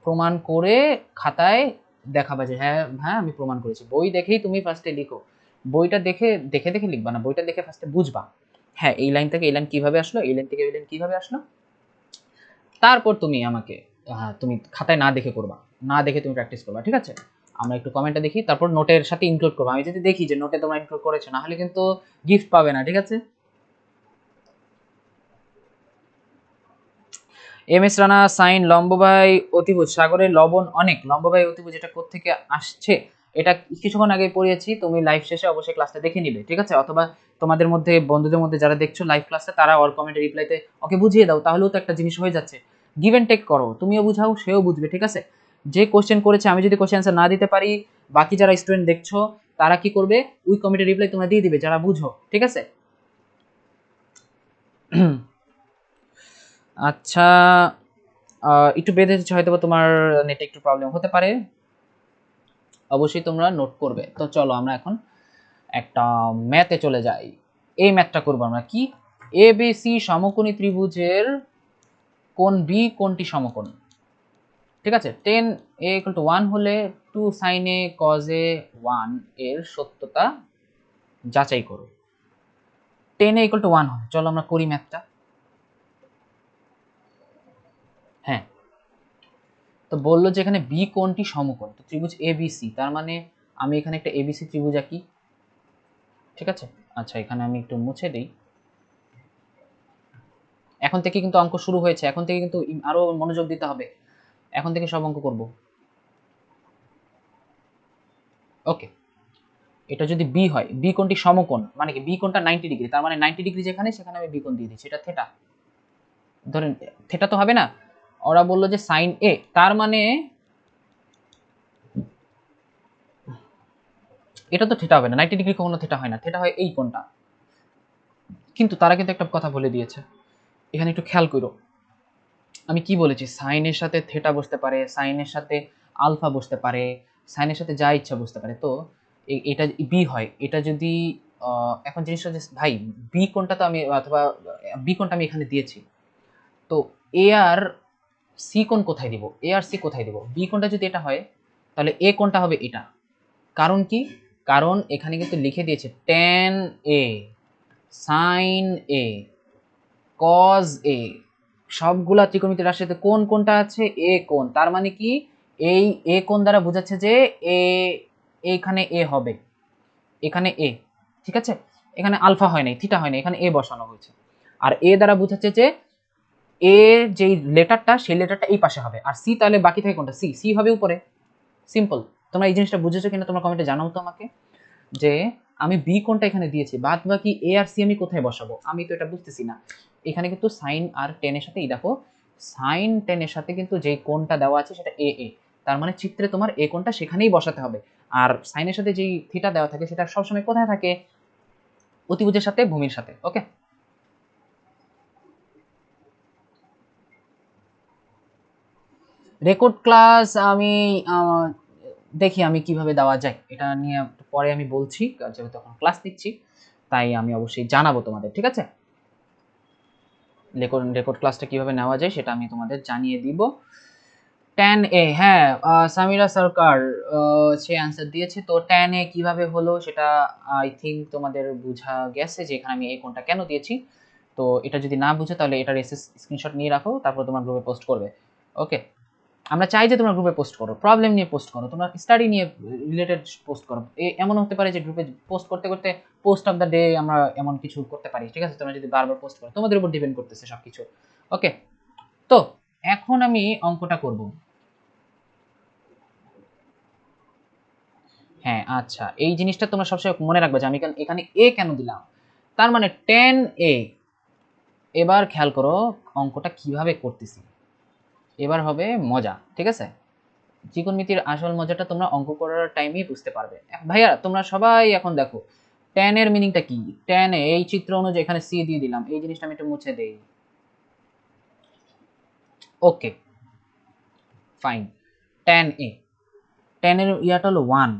প্রমাণ করে খাতায় দেখাবা যে হ্যাঁ হ্যাঁ আমি প্রমাণ করেছি। বই দেখেই তুমি ফার্স্টে লিখো, বইটা দেখে দেখে দেখে লিখবা না, বইটা দেখে ফার্স্টে বুঝবা হ্যাঁ এই লাইন থেকে এই লাইন কিভাবে আসলো, এই লাইন থেকে এই লাইন কিভাবে আসলো, তারপর তুমি আমাকে তুমি খাতায় না দেখে করবা, না দেখে তুমি প্র্যাকটিস করবা, ঠিক আছে। আমরা একটু কমেন্টটা দেখি, তারপর নোটের সাথে ইনক্লুড করবো, আমি যদি দেখি যে নোটে তোমরা ইনক্লুড করেছো, না হলে কিন্তু গিফট পাবে না, ঠিক আছে। MS রানা সাইন লম্ববাই অতিভুজ, সাগরের লবণ অনেক লম্ববাই অতিভুজ, এটা কোত্থেকে আসছে, এটা কিছুক্ষণ আগে পড়িয়েছি, তুমি লাইভ শেষে অবশ্যই ক্লাসটা দেখে নিবে, ঠিক আছে। অথবা তোমাদের মধ্যে বন্ধুদের মধ্যে যারা দেখছো লাইভ ক্লাসে, তারা ওর কমেন্টে রিপ্লাইতে ওকে বুঝিয়ে দাও, তাহলেও তো একটা জিনিস হয়ে যাচ্ছে, গিভ এন্ড টেক করো, তুমিও বুঝাও সেও বুঝবে, ঠিক আছে। যে কোশ্চেন করেছে, আমি যদি কোশ্চেন অ্যান্সার না দিতে পারি, বাকি যারা স্টুডেন্ট দেখছো তারা কি করবে, উই কমেন্টে রিপ্লাই তোমরা দিয়ে দিবে যারা বুঝো, ঠিক আছে? আচ্ছা, একটু বেঁধে দিচ্ছে, হয়তো তোমার নেটে একটু প্রবলেম হতে পারে, অবশ্যই তোমরা নোট করবে। তো চলো আমরা এখন একটা ম্যাথে চলে যাই। এই ম্যাথটা করবো আমরা, কি, এ বি সি সমকোণী ত্রিভুজের কোণ বি কোণটি সমকোণ, ঠিক আছে? টেন এ ইকুয়াল টু 1 হলে 2 sin a cos a 1 এর সত্যতা যাচাই করো। টেন এ ইকুয়াল টু 1 হয়, চলো আমরা করি ম্যাথটা। হ্যাঁ, তো বললো যে এখানে বি কোণটি সমকোণ, তো ত্রিভুজ এ বি সি, তার মানে আমি এখানে একটা এবিসি ত্রিভুজ আঁকি, ঠিক আছে? আচ্ছা, এখানে আমি একটু মুছে দিই। এখন থেকে কিন্তু অঙ্ক শুরু হয়েছে, এখন থেকে কিন্তু আরো মনোযোগ দিতে হবে, এখন থেকে সব অঙ্ক করব। ওকে, এটা যদি বি হয়, বি কোণটি সমকোণ মানে কি, বি কোণটা 90 ডিগ্রি, তার মানে 90 ডিগ্রি যেখানে, সেখানে আমি বি কোণ দিয়ে দিচ্ছি, এটা থেটা। ধরেন থেটা তো হবে না, ওরা বললো যে সাইন এ, তার মানে এটা তো থেটা হবে না, 90 ডিগ্রি কখনো থেটা হয় না, থেটা হয় এই কোণটা। কিন্তু তারা কিন্তু একটা কথা বলে দিয়েছে, এখানে একটু খেয়াল করো, আমি কি বলেছি, সাইনের সাথে থেটা বসতে পারে, সাইনের সাথে আলফা বসতে পারে, সাইনের সাথে যা ইচ্ছা বসতে পারে। তো এটা বি হয়, এটা যদি এখন জিনিসটা যে ভাই, বি কোণটা তো আমি, অথবা বি কোণটা আমি এখানে দিয়েছি, তো এ আর সি কোণ কোথায় দিব, এ আর সি কোথায় দিব? বি কোণটা যদি এটা হয়, তাহলে এ কোণটা হবে এটা। কারণ কি, কারণ এখানে কিন্তু লিখে দিয়েছে tan A, sine A, cos A, সবগুলা ত্রিকোণমিতিক রাশিতে কোন কোনটা আছে, এ কোণ, তার মানে কি এই এ কোণ দ্বারা বোঝাচ্ছে যে এ, এইখানে এ হবে, এখানে এ, ঠিক আছে? এখানে আলফা হয় নাই, থিটা হয় নাই, এখানে এ বসানো হয়েছে। আর এ দ্বারা বোঝাচ্ছে যে এ যেই লেটারটা, সেই লেটারটা এই পাশে হবে, আর সি তাহলে বাকি থাকে কোনটা, সি, সি হবে উপরে। সিম্পল। তোমরা এই জিনিসটা বুঝেছো কিনা তোমরা কমেন্টে জানাও তো আমাকে, যে আমি বি কোণটা এখানে দিয়েছি, বাদ বাকি এ আর সি আমি কোথায় বসাবো, আমি তো এটা বুঝতেছি না। এখানে কিন্তু সাইন আর টেনের সাথে, এই দেখো সাইন টেনের সাথে কিন্তু যেই কোণটা দেওয়া আছে সেটা এ এ, তার মানে চিত্রে তোমার এ কোণটা সেখানেই বসাতে হবে। আর সাইনের সাথে যেই থিটা দেওয়া থাকে সেটা সবসময় কোথায় থাকে, অতিভুজের সাথে ভূমির সাথে। ওকে, রেকর্ড ক্লাস আমি দেখি আমি কিভাবে দেওয়া যায়, এটা নিয়ে পরে আমি বলছি, যেহেতু তখন ক্লাস নিচ্ছি, তাই আমি অবশ্যই জানাবো তোমাদের, ঠিক আছে? রেকর্ড ক্লাসটা কিভাবে নেওয়া যায় সেটা আমি তোমাদের জানিয়ে দিব। ট্যান এ, হ্যাঁ, সামিরা সরকার সে অ্যান্সার দিয়েছে। তো ট্যান এ কিভাবে হলো সেটা আই থিঙ্ক তোমাদের বোঝা গেছে যে এখানে আমি এই কোণটা কেন দিয়েছি। তো এটা যদি না বুঝো তাহলে এটার স্ক্রিনশট নিয়ে রাখো, তারপর তোমার গ্রুপে পোস্ট করবে। ওকে, আমরা চাই যে তোমরা গ্রুপে পোস্ট করো, প্রবলেম নিয়ে পোস্ট করো, তোমরা স্টাডি নিয়ে রিলেটেড পোস্ট করো। এমন হতে পারে যে গ্রুপে পোস্ট করতে করতে পোস্ট অফ দ্য ডে আমরা এমন কিছু করতে পারি, ঠিক আছে? তোমরা যদি বারবার পোস্ট করো, তোমাদের উপর ডিপেন্ড করতেছে সবকিছু। ওকে, তো এখন আমি অঙ্কটা করব। হ্যাঁ, আচ্ছা, এই জিনিসটা তোমরা সবসময় মনে রাখবে যে আমি এখানে এ কেন দিলাম, তার মানে টেন এ। এবার খেয়াল করো অঙ্কটা কিভাবে করতেছি, এবার হবে মজা, ঠিক আছে? ত্রিকোণমিতির আসল মজাটা তোমরা অঙ্ক করার টাইমেই বুঝতে পারবে। ভাইয়া তোমরা সবাই এখন দেখো ট্যান এর মিনিংটা কি, ট্যান এ এই চিত্র অনুযায়ী এখানে সি দিয়ে দিলাম, এই জিনিসটা আমি একটু মুছে দেই। ওকে, ফাইন। ট্যান এ, ট্যান এর ইয়াটা হলো 1,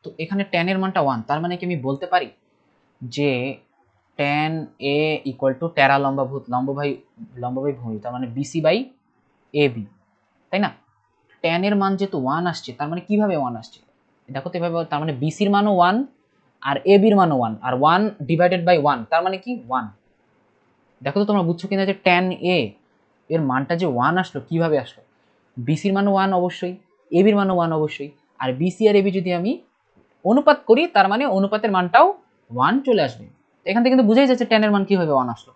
তো এখানে ট্যান এর মানটা 1, তার মানে কি আমি বলতে পারি যে ট্যান এ ইকুয়াল টু টেরা লম্বাভূত লম্ব বাই ভূমি, তার মানে বিসি বাই এ বি, তাই না? ট্যান এর মান যেহেতু 1 আসছে, তার মানে কিভাবে 1 আসছে দেখো তো এভাবে, তার মানে বিসির মানও 1 আর এ বির মানও 1, আর 1 ডিভাইডেড বাই 1, তার মানে কি 1। দেখো তো তোমরা বুঝছো কিনা যে ট্যান এ এর মানটা যে 1 আসলো, কিভাবে আসলো? বিসির মানও 1 অবশ্যই, এ বির মানও 1 অবশ্যই, আর বিসি আর এবি যদি আমি অনুপাত করি, তার মানে অনুপাতের মানটাও 1 চলে আসবে। এখান থেকে কিন্তু বুঝাই যাচ্ছে ট্যান এর মান কিভাবে 1 আসলো।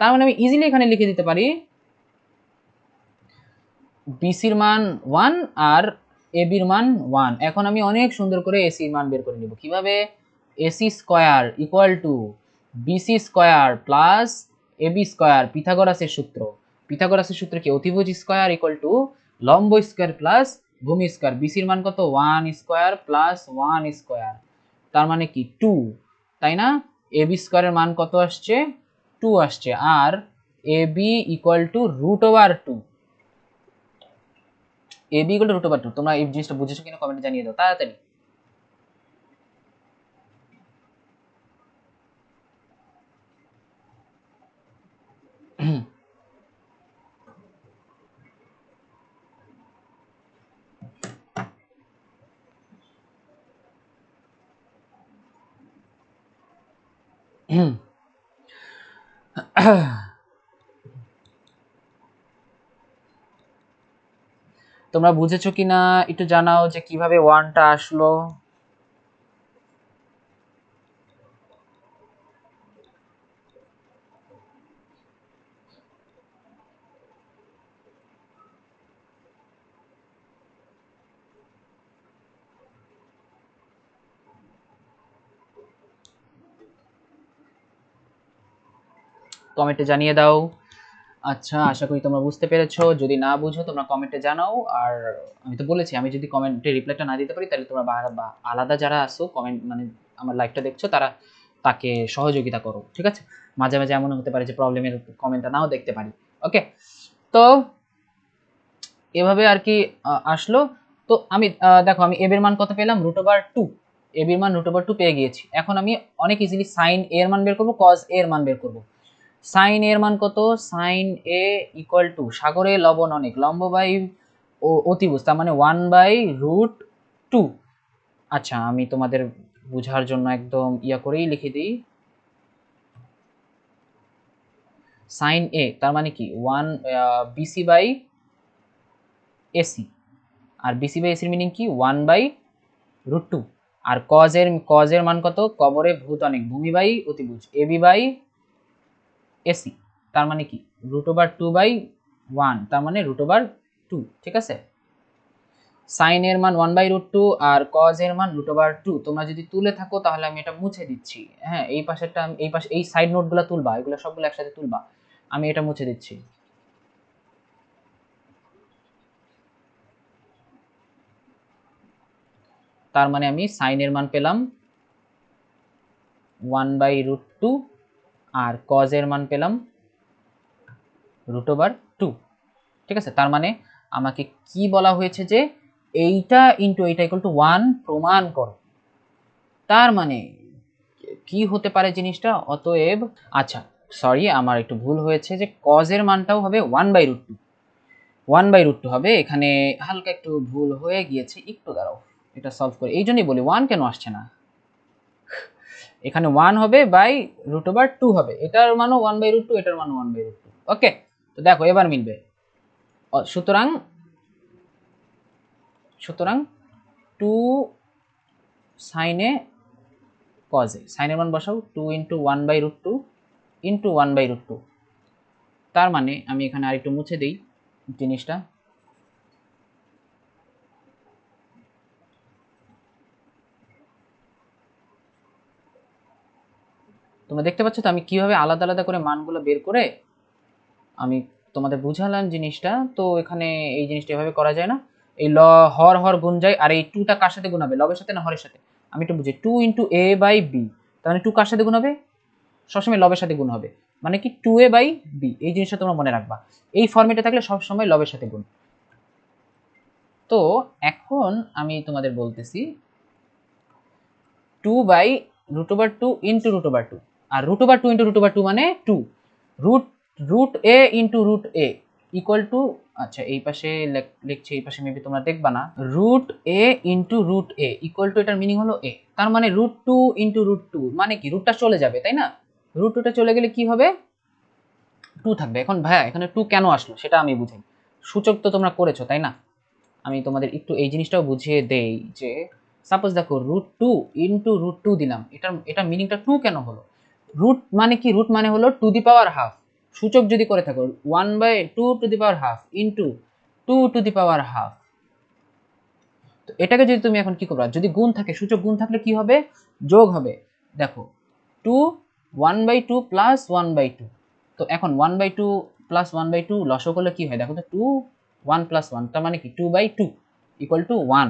তার মানে আমি ইজিলি এখানে লিখে দিতে পারি বিসির মান 1 আর এ বির মান 1। এখন আমি অনেক সুন্দর করে এসির মান বের করে নিব, কিভাবে? AC square equal to BC square plus AB square, পিথাগোরাসের সূত্র। পিথাগোরাসের সূত্র কি, অতিভুজ স্কয়ার ইকুয়াল টু লম্ব স্কয়ার প্লাস ভূমি স্কয়ার। বিসির মান কত, 1 স্কয়ার প্লাস 1 স্কয়ার তার মানে কি 2, তাই না? ab স্কয়ারের মান কত আসছে? 2 আসছে। আর ab equal to √2, ab equal to √2। তোমরা এই জিনিসটা বুঝেছো কিনা কমেন্টে জানিয়ে দাও তাড়াতাড়ি। তোমরা বুঝেছো কিনা একটু জানাও যে কিভাবে 1টা আসলো। কমেন্টে জানিয়ে দাও। আচ্ছা, আশা করি তোমরা বুঝতে পেরেছো। যদি না বুঝো তোমরা কমেন্টে জানাও। আর আমি তো বলেছি, আমি যদি কমেন্টে রিপ্লাইটা না দিতে পারি তাহলে তোমরা আলাদা যারা আসো কমেন্ট মানে আমার লাইভটা দেখছো তারা তাকে সহযোগিতা করো, ঠিক আছে? মাঝে মাঝে এমন হতে পারে যে প্রবলেমের কমেন্টটা নাও দেখতে পারি। ওকে, তো এভাবে আর কি আসলো। তো আমি দেখো আমি এর মান কত পেলাম? √2। এর মান √2 পেয়ে গিয়েছি। এখন আমি অনেক ইজিলি সাইন এর মান বের করব, কজ এর মান বের করব। সাইন এর মান কত? সাইন এ ইকুয়াল টু সাগরে লবণ অনেক, লম্ব বাই অতিভুজ, তার মানে 1/√2। আচ্ছা, আমি তোমাদের বুঝার জন্য একদম ইয়া করেই লিখে দিই। সাইন এ তার মানে কি 1 বিসি বাই এসি, আর বিসি বাই এসির মিনিং কি 1/√2। আর কজের মান কত? কবরে ভূত অনেক, ভূমি বাই অতিভুজ, এবি বাই এসি, তার মানে কি √2/1, তার মানে √2, ঠিক আছে? সাইন এর মান 1/√2 আর কজ এর মান √2। তোমরা যদি তুলে থাকো তাহলে আমি এটা মুছে দিচ্ছি। হ্যাঁ, এই পাশেরটা এই পাশে এই সাইড নোটগুলো তুলবা, এগুলো সবগুলো একসাথে তুলবা। আমি এটা মুছে দিচ্ছি। তার মানে আমি সাইন এর মান পেলাম 1/√2 আর কজ এর মান পেলাম √2, ঠিক আছে? তার মানে আমাকে কি বলা হয়েছে যে এইটা ইন্টু এইটা ইকুয়াল টু 1 প্রমাণ করো। তার মানে কি হতে পারে জিনিসটা? অতএব আচ্ছা সরি, আমার একটু ভুল হয়েছে, যে কজের মানটাও হবে 1/√2, 1/√2 হবে। এখানে হালকা একটু ভুল হয়ে গিয়েছে, একটু দাঁড়াও এটা সলভ করে। এই জন্যই বলি 1 কেন আসছে না। এখানে 1 হবে বাই √2 হবে, এটার মানও 1/√2, এটার মানও 1/√2। ওকে, তো দেখো এবার মিলবে। সুতরাং সুতরাং 2 সাইনে কজে, সাইনের মান বসাও 2 ইন্টু 1/√2 ইন্টু 1/√2। তার মানে আমি এখানে আরেকটু মুছে দিই জিনিসটা। তোমরা দেখতে পাচ্ছ তো আমি কিভাবে আলাদা আলাদা করে মানগুলো বের করে আমি তোমাদের বুঝালাম জিনিসটা। তো এখানে এই জিনিসটা এভাবে করা যায় না, এই হর হর গুণ যায়। আর এই 2টা কার সাথে গুণ হবে? লবের সাথে না হরের সাথে? আমি একটু বুঝি, 2 ইন্টু এ বাই বি, তার মানে 2 কার সাথে গুণ হবে? সবসময় লবের সাথে গুণ হবে, মানে কি 2a বাই বি। এই জিনিসটা তোমরা মনে রাখবা, এই ফর্মেটে থাকলে সবসময় লবের সাথে গুণ। তো এখন আমি তোমাদের বলতেছি 2/√2 ইন্টু √2, আর √2 ইন্টু √2 মানে 2, root A into √a equal to, আচ্ছা এই পাশে লিখছি, এই পাশে মেবি তোমরা দেখবা না, √a into √a equal two, এটার মিনিং হলো a। তার মানে √2 ইন্টু √2 মানে কি রুটটা চলে যাবে, তাই না? √2টা চলে গেলে কি হবে? 2 থাকবে। এখন ভাইয়া এখানে 2 কেন আসলো সেটা আমি বুঝি। সূচক তো তোমরা করেছো, তাই না? আমি তোমাদের একটু এই জিনিসটাও বুঝিয়ে দেই যে সাপোজ দেখো √2 ইন্টু √2 দিলাম, এটা মিনিংটা 2 কেন হলো? রুট মানে কি? রুট মানে হলো টু দি পাওয়ার হাফ। সূচক যদি করে থাকো 1/2 to the power half into 2 to the power half, তো এটাকে যদি তুমি এখন কি করবা, যদি গুণ থাকে, সূচক গুণ থাকলে কি হবে? যোগ হবে। দেখো 2 1/2 প্লাস 1/2, তো এখন 1/2 প্লাস 1/2 লসও করলে কি হয়? দেখো তো 2 1 প্লাস 1, তার মানে কি 2/2 ইকুয়াল টু 1।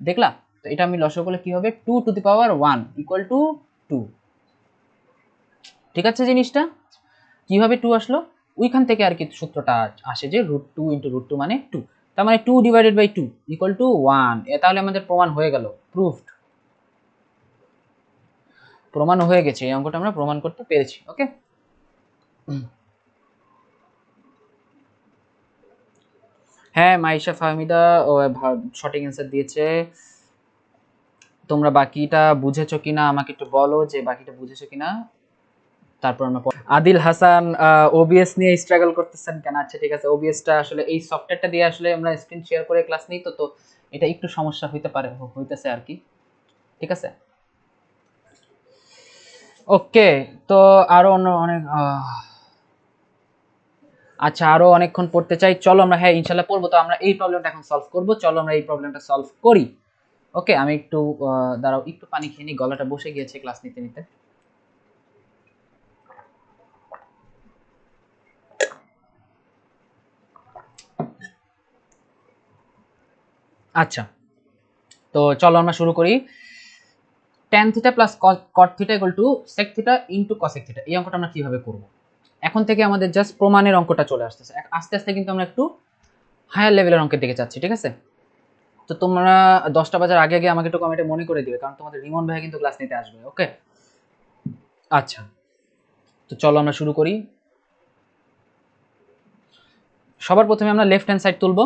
দেখলা? তো এটা আমি লসাগু করলে কি হবে 2 to the power 1 equal to 2। ঠিক আছে, জিনিসটা কিভাবে 2 আসলো, ওইখান থেকে আর কি সূত্রটা আসে যে √2 × √2 মানে 2, তার মানে 2 ডিভাইডেড বাই 2 ইকুয়াল টু 1। তাহলে আমাদের প্রমাণ হয়ে গেল, প্রুফড, প্রমাণ হয়ে গেছে, এই অঙ্কটা আমরা প্রমাণ করতে পেরেছি। ওকে, হ্যাঁ মাইশা ফাহমিদা সঠিক অ্যান্সার দিয়েছে। তোমরা বাকিটা বুঝেছো কিনা আমাকে একটু বলো, যে বাকিটা বুঝেছো কিনা, তারপর আমরা আদিল হাসান ওবিএস নিয়ে স্ট্রাগল করতেছেন কেন? আচ্ছা ঠিক আছে, ওবিএসটা আসলে এই সফটওয়্যারটা দিয়ে আসলে আমরা স্ক্রিন শেয়ার করে ক্লাস নিই, তো তো এটা একটু সমস্যা হইতে পারে, হইতেছে আর কি। ঠিক আছে, ওকে। তো আরো অন্য অনেক আচ্ছা আরো অনেকক্ষণ পড়তে চাই, চলো আমরা, হ্যাঁ ইনশাল্লাহ পড়বো। তো আমরা এই প্রবলেমটা এখন সলভ করবো, চলো আমরা এই প্রবলেমটা সলভ করি। ওকে, আমি একটু দাঁড়াও, একটু পানি খেয়ে নিই, গলাটা বসে গিয়েছে ক্লাস নিতে নিতে। আচ্ছা, তো চলো আমরা শুরু করি। tan theta plus cot theta equal two sec theta into cosec theta, এই অঙ্কটা আমরা কিভাবে করব? এখন থেকে আমাদের জাস্ট প্রমাণের অঙ্কটা চলে আসতেছে, আস্তে আস্তে কিন্তু আমরা একটু হায়ার লেভেলের অঙ্কের দিকে যাচ্ছি। ঠিক আছে, তো তোমরা 10টা বাজার আগে আগে আমাকে একটু কমেন্টে মনে করে দিবে, কারণ তোমাদের রিমন ভাই কিন্তু ক্লাস নিতে আসবে। ওকে, আচ্ছা, তো চলো আমরা শুরু করি। সবার প্রথমে আমরা লেফট হ্যান্ড সাইড তুলবো।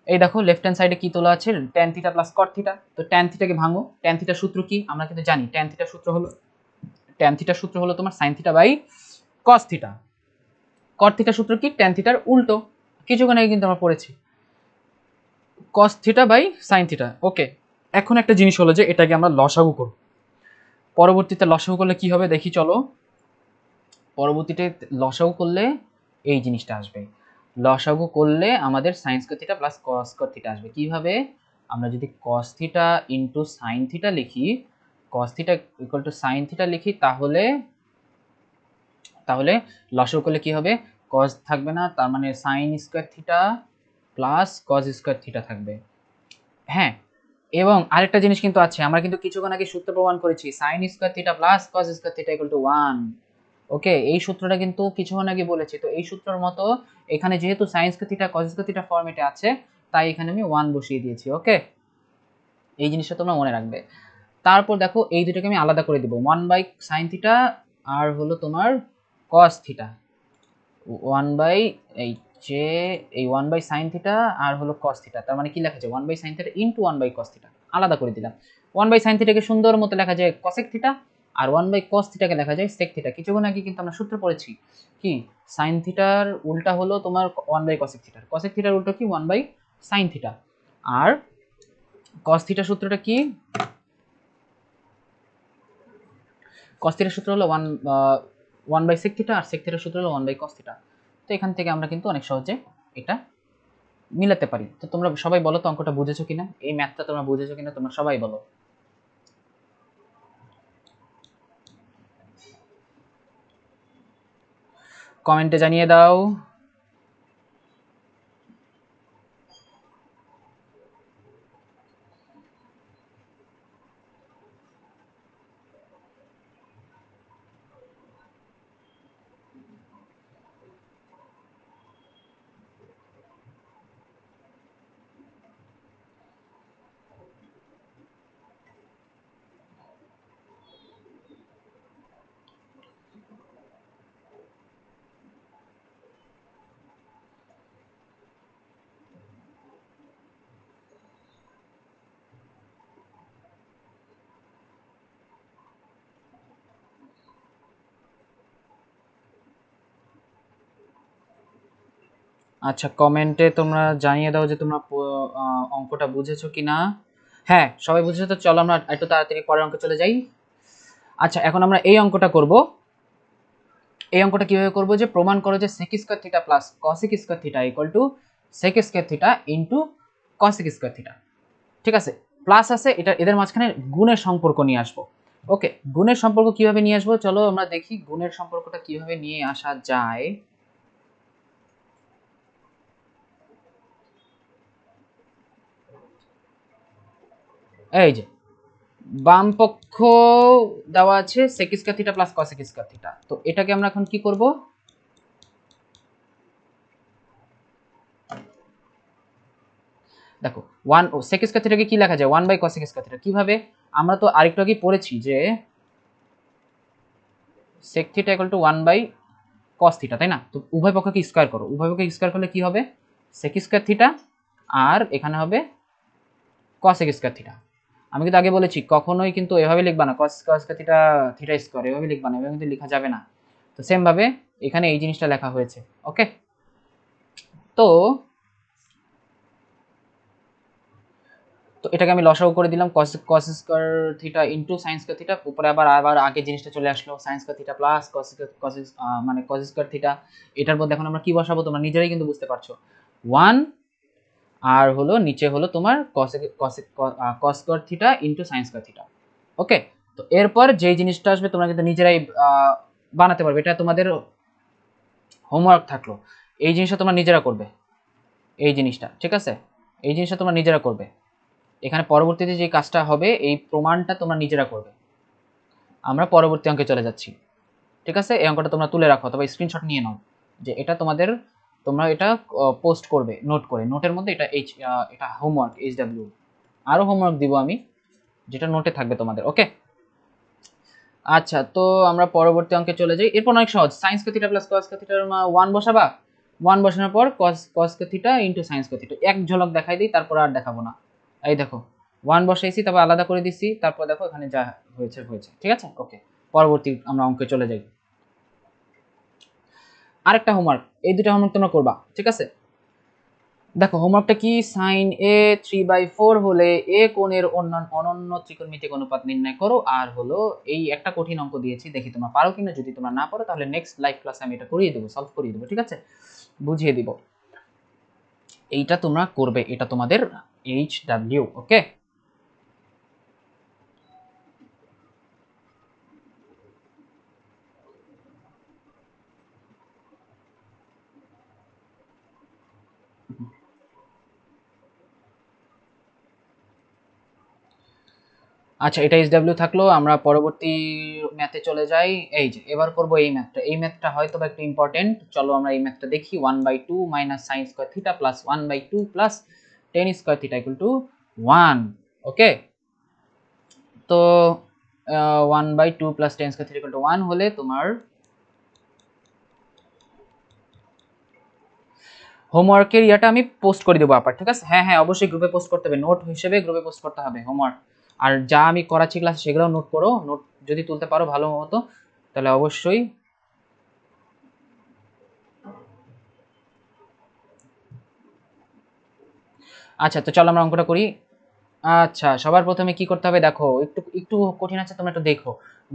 এই দেখো লেফট হ্যান্ড সাইডে কি তোলা আছে, tan theta plus cot theta. তো tan থিটাকে ভাঙো, tan থিটার সূত্র কি আমরা কিন্তু জানি, tan থিটার সূত্র হলো তোমার sin theta by cos theta. cot থিটার সূত্র কি, tan থিটার উল্টো, কিছুক্ষণ আগে কিন্তু আমরা পড়েছি, cos theta by sin theta. Okay, এখন একটা জিনিস হলো যে এটাকে আমরা লসাগু করব, পরবর্তীতে লসাগু করলে কি হবে দেখি চলো। পরবর্তীতে লসাগু করলে এই জিনিসটা আসবে, লসাগু করলে আমাদের sin square theta plus cos square theta আসবে। কিভাবে, আমরা যদি cos theta into sin theta লিখি, cos theta equal to sin theta লিখি, তাহলে তাহলে লসাগু করলে কি হবে, cos থাকবে না, তার মানে sin square theta plus cos square theta থাকবে। হ্যাঁ, এবং আরেকটা জিনিস কিন্তু আছে, আমরা কিন্তু কিছুক্ষণ আগে সূত্র প্রমাণ করেছি, sin square theta plus cos square theta equal to 1। ওকে, এই সূত্রটা কিন্তু কিছুক্ষণ আগে বলেছি, তো এই সূত্রের মতো এখানে যেহেতু sin square theta cos square theta ফরম্যাটে আছে, তাই এখানে আমি 1 বসিয়ে দিয়েছি। ওকে, এই জিনিসটা তোমরা মনে রাখবে। তারপর দেখো এই দুটোকে আমি আলাদা করে দিব, 1 বাই sin থিটা আর হলো তোমার cos থিটা, 1 বাই এই যে এই 1 বাই sin থিটা আর হলো cos থিটা, তার মানে কি লেখা যায় 1 by sin theta into 1 by cos theta, আলাদা করে দিলাম। 1 বাই sin থিটাকে সুন্দর মতো লেখা যায় cosec থিটা, আর 1 বাই cos থিটাকে লেখা যায় sec থিটা। কিছুক্ষণ আগে কিন্তু আমরা সূত্র পড়েছি কি, sin থিটার উল্টা হলো তোমার 1 বাই cosec থিটা, cosec থিটার উল্টো কি 1 বাই sin থিটা, আর cos থিটার সূত্রটা কি, cos থিটার সূত্র হলো 1 বাই sec থিটা, আর sec থিটার সূত্র হলো 1 বাই cos থিটা। তো এখান থেকে আমরা কিন্তু অনেক সহজে এটা মিলাতে পারি। তো তোমরা সবাই বলো তো অঙ্কটা বুঝেছো কিনা, এই ম্যাথটা তোমরা বুঝেছো কিনা, তোমরা সবাই বলো। কমেন্টে জানিয়ে দাও। আচ্ছা, কমেন্টে তোমরা জানিয়ে দাও যে তোমরা অঙ্কটা বুঝেছো কিনা। হ্যাঁ সবাই বুঝেছো, তো চলো আমরা একটু তাড়াতাড়ি পরের অঙ্কে চলে যাই। আচ্ছা, এখন আমরা এই অঙ্কটা করব। এই অঙ্কটা কিভাবে করব, যে প্রমাণ করো যে sec square theta plus cosec square theta equal two sec square theta into cosec square theta. ঠিক আছে, প্লাস আছে, এটা এদের মাঝখানে গুণের সম্পর্ক নিয়ে আসবো। ওকে, গুণের সম্পর্ক কিভাবে নিয়ে আসবো, চলো আমরা দেখি গুণের সম্পর্কটা কিভাবে নিয়ে আসা যায়। এই যে বাম পক্ষ দেওয়া আছে sec square theta plus cos square theta. তো এটাকে আমরা এখন কি করব, দেখো 1 ও sec স্কয়ার থিটাকে কি লেখা যায় 1 বাই cos স্কয়ার থিটা। কিভাবে, আমরা তো আরেকটু আগে পড়েছি যে sec theta equal to 1 by cos theta, তাই না? তো উভয় পক্ষকে স্কয়ার করো, উভয় পক্ষকে স্কয়ার করলে কি হবে sec স্কয়ার থিটা, আর এখানে হবে cos স্কয়ার থিটা। আমি কিন্তু আগে বলেছি কখনোই কিন্তু এভাবে লিখবা না cos square theta theta square, এভাবে লিখবা না, এভাবে কিন্তু লেখা যাবে না। তো সেম ভাবে এখানে এই জিনিসটা লেখা হয়েছে। ওকে, তো তো এটাকে আমি লসাগু করে দিলাম cos square theta into sin square theta, উপরে আবার আবার আগে জিনিসটা চলে আসলো sin square theta plus cos মানে cos স্কয়ার থিটা। এটার মধ্যে এখন আমরা কি বসাবো তোমরা নিজেরাই কিন্তু বুঝতে পারছো, 1 আর হলো নিচে হলো তোমার cos square theta into sin square theta. Okay, তো এরপর যেই জিনিসটা আসবে তোমরা কিন্তু নিজেরাই বানাতে পারবে, এটা তোমাদের হোমওয়ার্ক থাকলো। এই জিনিসটা তোমরা নিজেরা করবে, এই জিনিসটা ঠিক আছে, এই জিনিসটা তোমরা নিজেরা করবে। এখানে পরবর্তীতে যে কাজটা হবে এই প্রমাণটা তোমরা নিজেরা করবে। আমরা পরবর্তী অঙ্কে চলে যাচ্ছি, ঠিক আছে? এই অঙ্কটা তোমরা তুলে রাখো অথবা স্ক্রিনশট নিয়ে নাও, যে এটা তোমাদের, তোমরা এটা পোস্ট করবে নোট করে, নোটের মধ্যে এটা এটা হোমওয়ার্ক HW। আরও হোমওয়ার্ক দিব আমি, যেটা নোটে থাকবে তোমাদের। ওকে, আচ্ছা, তো আমরা পরবর্তী অঙ্কে চলে যাই। এরপর অনেক সহজ, sign square theta plus cos square থিটার 1 বসাবা, 1 বসানোর পর cos square theta into sin square theta. এক ঝলক দেখাই দিই, তারপর আর দেখাবো না। এই দেখো 1 বসাইছি, তারপর আলাদা করে দিছি, তারপর দেখো এখানে যা হয়েছে হয়েছে, ঠিক আছে? ওকে, পরবর্তী আমরা অঙ্কে চলে যাই। আরেকটা হোমওয়ার্ক, এই দুটো হোমওয়ার্ক তোমরা করবা, ঠিক আছে? দেখো হোমওয়ার্কটা কি, সাইন এ 3/4 হলে এ কোণের অনন্য ত্রিকোণমিতিক অনুপাত নির্ণয় করো। আর হলো এই একটা কঠিন অঙ্ক দিয়েছি, দেখি তোমরা পারো কিনা। যদি তোমরা না পারো তাহলে নেক্সট লাইভ ক্লাসে আমি এটা করিয়ে দেবো, সলভ করিয়ে দেবো, ঠিক আছে? বুঝিয়ে দিব। এইটা তোমরা করবে, এটা তোমাদের HW। ওকে, আচ্ছা, এটা HW থাকলো। আমরা পরবর্তী ম্যাথে চলে যাই। এই যে এবার করব এই ম্যাথটা, এই ম্যাথটা হয়তো বা একটু ইম্পর্টেন্ট। চলো আমরা এই ম্যাথটা দেখি। 1/2 minus sine square theta plus 1/2 plus ten square theta equal to 1। ওকে, তো 1/2 plus ten square theta equal to 1 হলে তোমার হোমওয়ার্কের ইয়াটা আমি পোস্ট করে দেবো আবার, ঠিক আছে? হ্যাঁ হ্যাঁ, অবশ্যই গ্রুপে পোস্ট করতে হবে, নোট হিসেবে গ্রুপে পোস্ট করতে হবে হোমওয়ার্ক। আর যা আমি করাচ্ছি ক্লাস সেগুলোও নোট করো, নোট যদি তুলতে পারো ভালো মতো তাহলে অবশ্যই। আচ্ছা, তো চলো আমরা অঙ্কটা করি। আচ্ছা, সবার প্রথমে কি করতে হবে দেখো, একটু একটু কঠিন আছে, তোমরা একটু দেখো।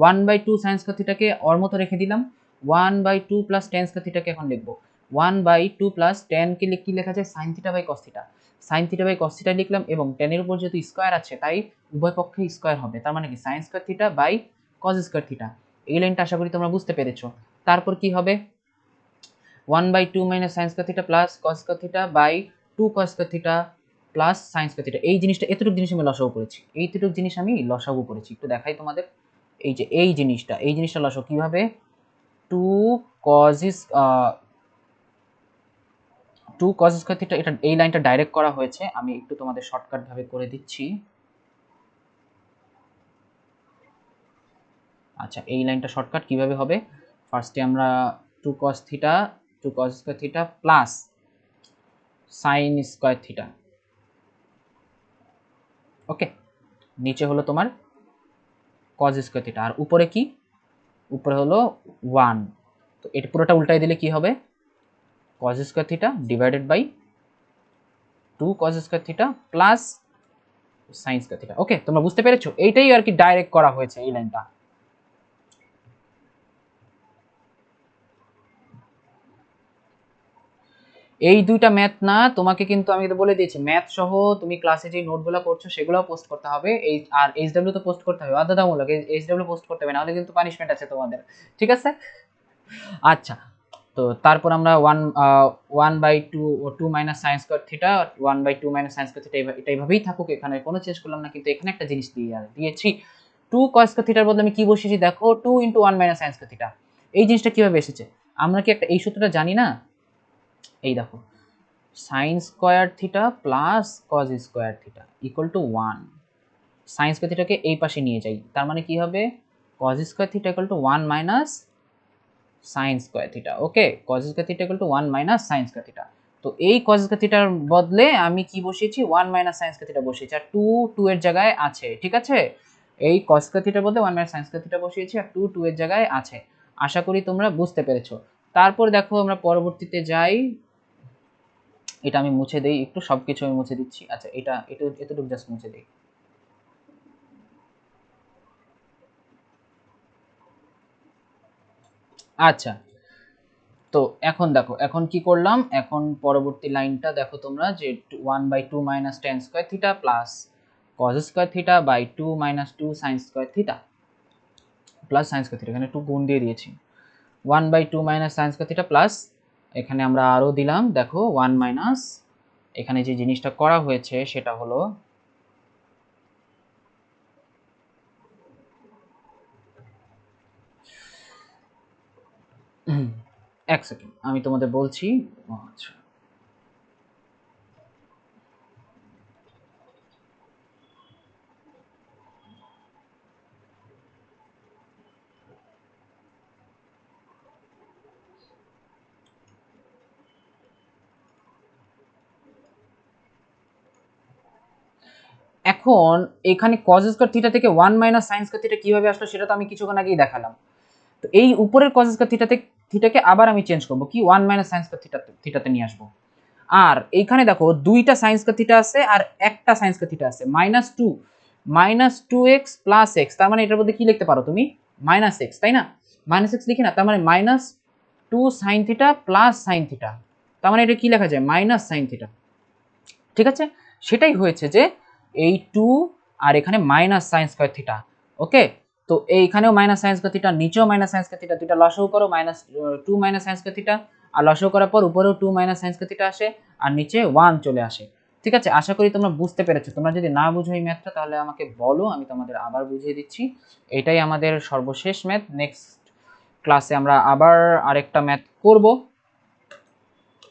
1/2 সাইন স্কয়ার থিটাকে ওর মতো রেখে দিলাম, 1/2 প্লাস টেন স্কয়ার থিটাকে এখন লিখবো 1/2 প্লাস টেন কে কি লেখা যায় sine theta by cos theta. Sine theta by cos theta লিখলাম, এবং টেনের উপর যেহেতু স্কয়ার আছে তাই উভয় পক্ষে স্কয়ার হবে, তার মানে কি sine square theta by cos square theta. এই লাইনটা আশা করি তোমরা বুঝতে পেরেছো। তারপর কি হবে, 1/2 minus sine square theta plus cos square theta by 2 cos square theta plus sine square theta. এই জিনিসটা, এতটুকু জিনিস আমি লসাগু করেছি, এইটুকু জিনিস আমি লসাগু করেছি, একটু দেখাই তোমাদের। এই যে এই জিনিসটা লসাগু কিভাবে, 2 cos is 2 cos square theta, এটা এই লাইনটা ডাইরেক্ট করা হয়েছে, আমি একটু তোমাদের শর্টকাট ভাবে করে দিচ্ছি। আচ্ছা, এই লাইনটা শর্টকাট কিভাবে হবে, ফার্স্টে আমরা 2 cos theta 2 cos square theta plus sine square theta. Okay, নিচে হলো তোমার cos স্কয়ার থিটা, আর উপরে কি, উপরে হলো 1। তো এটা পুরোটা উল্টাই দিলে কি হবে, cos square theta divided by 2 cos square theta plus sin square theta. Okay, তোমরা বুঝতে পেরেছো, এইটাই আর কি ডাইরেক্ট করা হয়েছে এই লাইনটা। এই দুইটা ম্যাথ না, তোমাকে কিন্তু আমি তো বলে দিয়েছি ম্যাথ সহ তুমি ক্লাসে যে নোটগুলো করছো সেগুলোও পোস্ট করতে হবে। এই আর HW তো পোস্ট করতে হবে বাধ্যতামূলক, HW পোস্ট করতে হবে, নাহলে কিন্তু পানিশমেন্ট আছে তোমাদের, ঠিক আছে? আচ্ছা, তো তারপর আমরা one by two two minus sine square theta, one by two minus sine square theta, এটা এইভাবেই থাকুক, এখানে কোনো চেঞ্জ করলাম না। কিন্তু এখানে একটা জিনিস দিয়েছি, টু কস স্কোয়ার থিটার বদলে আমি কি বসিয়েছি দেখো, two into one minus sine square theta. এই জিনিসটা কিভাবে এসেছে, আমরা কি একটা এই সূত্রটা জানি না? এই দেখো, sine square theta plus cos square theta equal to one. Sine square থিটাকে এই পাশে নিয়ে যাই, তার মানে কি হবে, cos square theta equal to one minus sine square theta. Okay, cos square theta equal to one minus sine square theta. তো এই কজ স্কোয়ার থিটার বদলে আমি কি বসিয়েছি, one minus sine square theta বসিয়েছি, আর টু টু এর জায়গায় আছে। ঠিক আছে, এই কজ স্কোয়ার থিটার বদলে one minus sine square theta বসিয়েছি, আর টু টু এর জায়গায় আছে। আশা করি তোমরা বুঝতে পেরেছো। তারপর দেখো আমরা পরবর্তীতে যাই, এটা আমি মুছে দেই একটু, সবকিছু আমি মুছে দিচ্ছি। আচ্ছা, এটা এতটুকু জাস্ট মুছে দিই। আচ্ছা, তো এখন দেখো, এখন কি করলাম, এখন পরবর্তী লাইনটা দেখো তোমরা, যে one by two minus tan square theta plus cos square theta by two minus two sine square theta plus sine square theta, এখানে টু গুণ দিয়ে দিয়েছি, one by two minus sine square theta plus, এখানে আমরা আরও দিলাম দেখো one minus, এখানে যে জিনিসটা করা হয়েছে সেটা হলো, এক সেকেন্ড আমি তোমাদের বলছি। আচ্ছা, এখন এখানে কজ স্কোয়ার থিটা থেকে one minus sine square theta কিভাবে আসলো সেটা তো আমি কিছুক্ষণ আগেই দেখালাম। তো এই উপরের কজ স্কোয়ার থিটাকে আবার আমি চেঞ্জ করবো, কি ওয়ান মাইনাস সাইন স্কোয়ার থিটাতে নিয়ে আসবো। আর এইখানে দেখো দুইটা সাইন স্কোয়ার থিটা আছে আর একটা সাইন স্কোয়ার থিটা আছে, minus two x plus x, তার মানে এটার মধ্যে কি লিখতে পারো তুমি, মাইনাস এক্স, তাই না? মাইনাস এক্স লিখি না, তার মানে minus two sine theta plus sine theta, তার মানে এটা কি লেখা যায়, মাইনাস সাইন থিটা। ঠিক আছে, সেটাই হয়েছে যে এই টু আর এখানে minus sine square theta. Okay, তো এইখানেও মাইনাস সাইন স্কোয়ার থিটা, নিচেও মাইনাস সাইন স্কোয়ার থিটা, দুইটা লসাগু করো, minus two minus sine square theta, আর লসাগু করার পর উপরেও two minus sine square theta আসে, আর নিচে ওয়ান চলে আসে। ঠিক আছে, আশা করি তোমরা বুঝতে পেরেছো। তোমরা যদি না বুঝো এই ম্যাথটা তাহলে আমাকে বলো, আমি তোমাদের আবার বুঝিয়ে দিচ্ছি। এটাই আমাদের সর্বশেষ ম্যাথ, নেক্সট ক্লাসে আমরা আবার আরেকটা ম্যাথ করব।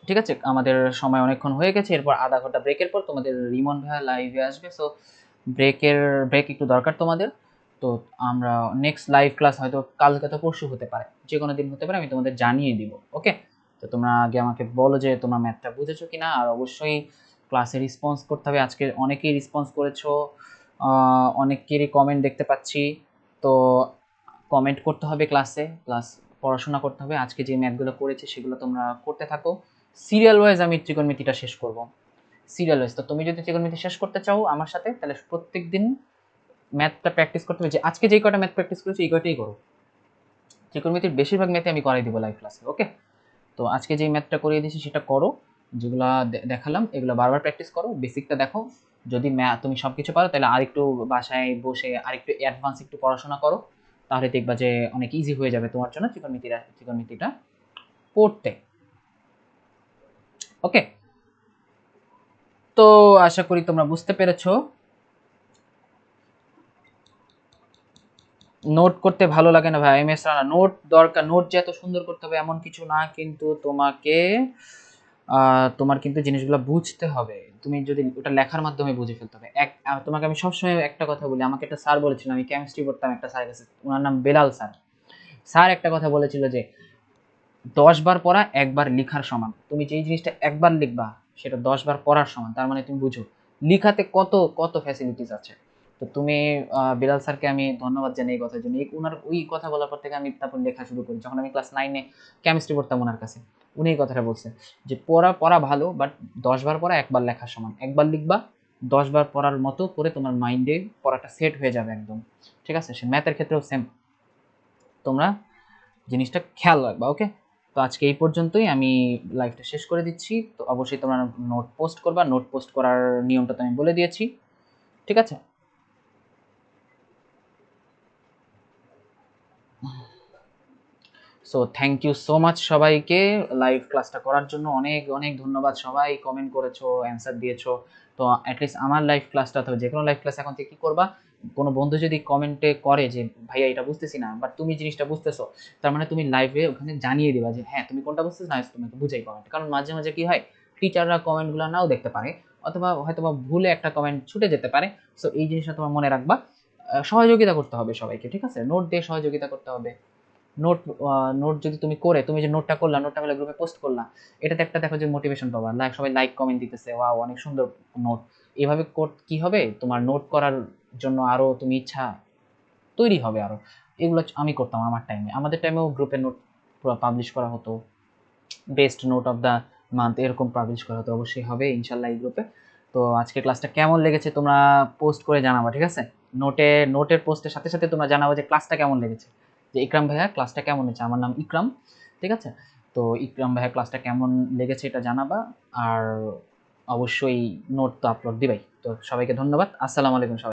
ঠিক আছে, আমাদের সময় অনেকক্ষণ হয়ে গেছে, এরপর আধা ঘন্টা ব্রেকের পর তোমাদের রিমন ভাইয়া লাইভে আসবে। সো ব্রেক একটু দরকার তোমাদের। তো আমরা নেক্সট লাইভ ক্লাস হয়তো কালকে তো পরশু হতে পারে, যে কোনো দিন হতে পারে, আমি তোমাদের জানিয়ে দিব। ওকে, তো তোমরা আগে আমাকে বলো যে তোমরা ম্যাথটা বুঝেছো কিনা, আর অবশ্যই ক্লাসে রেসপন্স করতে হবে। আজকে অনেকেই রেসপন্স করেছো, অনেকেরই কমেন্ট দেখতে পাচ্ছি। তো কমেন্ট করতে হবে ক্লাসে, প্লাস পড়াশোনা করতে হবে। আজকে যে ম্যাথগুলো করেছি সেগুলো তোমরা করতে থাকো। সিরিয়াল ওয়াইজ আমি ত্রিকোণমিতিটা শেষ করব, সিরিয়াল ওয়াইজ। তো তুমি যদি ত্রিকোণমিতি শেষ করতে চাও আমার সাথে, তাহলে প্রত্যেক দিন ম্যাথটা প্র্যাকটিস করতে হবে। যে আজকে যেই কয়টা ম্যাথ প্র্যাকটিস করেছি এই কয়টাই করো। ত্রিকোণমিতির বেশিরভাগ ম্যাথে আমি করাই দিব লাইভ ক্লাসে। ওকে, তো আজকে যেই ম্যাথটা করিয়ে দিয়েছি সেটা করো, যেগুলা দেখালাম এগুলো বারবার প্র্যাকটিস করো, বেসিকটা দেখো। যদি তুমি সব কিছু পারো তাহলে আরেকটু বাসায় বসে আরেকটু অ্যাডভান্স একটু পড়াশোনা করো, তাহলে দেখবা যে অনেক ইজি হয়ে যাবে তোমার জন্য ত্রিকোণমিতিটা পড়তে। ওকে, তো আশা করি তোমরা বুঝতে পেরেছো। নোট করতে ভালো লাগে না ভাই, এমএস রানা নোট দরকার, নোট যে এত সুন্দর করতে হবে এমন কিছু না, কিন্তু তোমাকে তোমার কিন্তু জিনিসগুলো বুঝতে হবে। তুমি যদি ওটা লেখার মাধ্যমে বুঝে ফেলতে হবে। তোমাকে আমি সবসময় একটা কথা বলি, আমাকে একটা স্যার বলেছিল, আমি কেমিস্ট্রি পড়তাম একটা স্যারের কাছে, ওনার নাম বেলাল স্যার। স্যার একটা কথা বলেছিল যে 10 বার পড়া একবার লেখার সমান। তুমি যেই জিনিসটা একবার লিখবা সেটা 10 বার পড়ার সমান। তার মানে তুমি বুঝো লিখাতে কত কত ফ্যাসিলিটিস আছে। তো তুমি বিলাল স্যারকে আমি ধন্যবাদ জানাই এই কথার জন্য। ওনার ওই কথা বলার পর থেকে আমি তারপর লেখা শুরু করি। যখন আমি ক্লাস 9-এ কেমিস্ট্রি পড়তাম ওনার কাছে, উনি এই কথাটা বলছেন যে পড়া পড়া ভালো, বাট 10 বার পড়া একবার লেখার সমান। একবার লিখবা, 10 বার পড়ার মতো করে তোমার মাইন্ডে পড়াটা সেট হয়ে যাবে একদম। ঠিক আছে, সে ম্যাথের ক্ষেত্রেও সেম, তোমরা জিনিসটা খেয়াল রাখবা। ওকে, তো আজকে এই পর্যন্তই, আমি লাইভটা শেষ করে দিচ্ছি। তো অবশ্যই তোমরা নোট পোস্ট করবা, নোট পোস্ট করার নিয়মটা তো আমি বলে দিয়েছি। ঠিক আছে, so thank you so much সবাইকে লাইভ ক্লাসটা করার জন্য। অনেক অনেক ধন্যবাদ, সবাই কমেন্ট করেছো, অ্যান্সার দিয়েছো। তো অ্যাটলিস্ট আমার লাইভ ক্লাসটা, অথবা যে কোনো লাইভ ক্লাস এখন থেকে কী করবা, কোনো বন্ধু যদি কমেন্টে করে যে ভাইয়া এটা বুঝতেছি না, বাট তুমি জিনিসটা বুঝতেছো, তার মানে তুমি লাইভে ওখানে জানিয়ে দিবা যে হ্যাঁ তুমি কোনটা বুঝতেছো না, তুমি তো বুঝাই কমেন্ট। কারণ মাঝে মাঝে কি হয়, টিচাররা কমেন্টগুলো নাও দেখতে পারে, অথবা হয়তো বা ভুলে একটা কমেন্ট ছুটে যেতে পারে। সো এই জিনিসটা তোমার মনে রাখবা। সহযোগিতা করতে হবে সবাইকে, ঠিক আছে? নোট দিয়ে সহযোগিতা করতে হবে। নোট নোট যদি তুমি করে, তুমি যে নোটটা করলা, নোটটা করলে গ্রুপে পোস্ট করলা, এটাতে একটা দেখো যে মোটিভেশন পাবা, লাইক সবাই লাইক কমেন্ট দিতেছে, ওয়াও অনেক সুন্দর নোট। এভাবে কি হবে, তোমার নোট করার জন্য আরো তুমি ইচ্ছা তৈরি হবে আরো। এগুলো আমি করতাম আমার টাইমে, আমাদের টাইমেও গ্রুপে নোট পাবলিশ করা হতো, best note of the month এরকম পাবলিশ করা হতো। অবশ্যই হবে ইনশাল্লাহ এই গ্রুপে। তো আজকে ক্লাসটা কেমন লেগেছে তোমরা পোস্ট করে জানাবা, ঠিক আছে? নোটের পোস্টের সাথে সাথে তোমরা জানাবো যে ক্লাসটা কেমন লেগেছে, যে ইকরাম ভাইয়া ক্লাসটা কেমন হয়েছে। আমার নাম ইকরাম, ঠিক আছে? তো ইকরাম ভাইয়া ক্লাসটা কেমন লেগেছে এটা জানাবা। আর অবশ্যই নোট তো আপলোড দিবাই। তো সবাইকে ধন্যবাদ, আসসালামু আলাইকুম সবাই।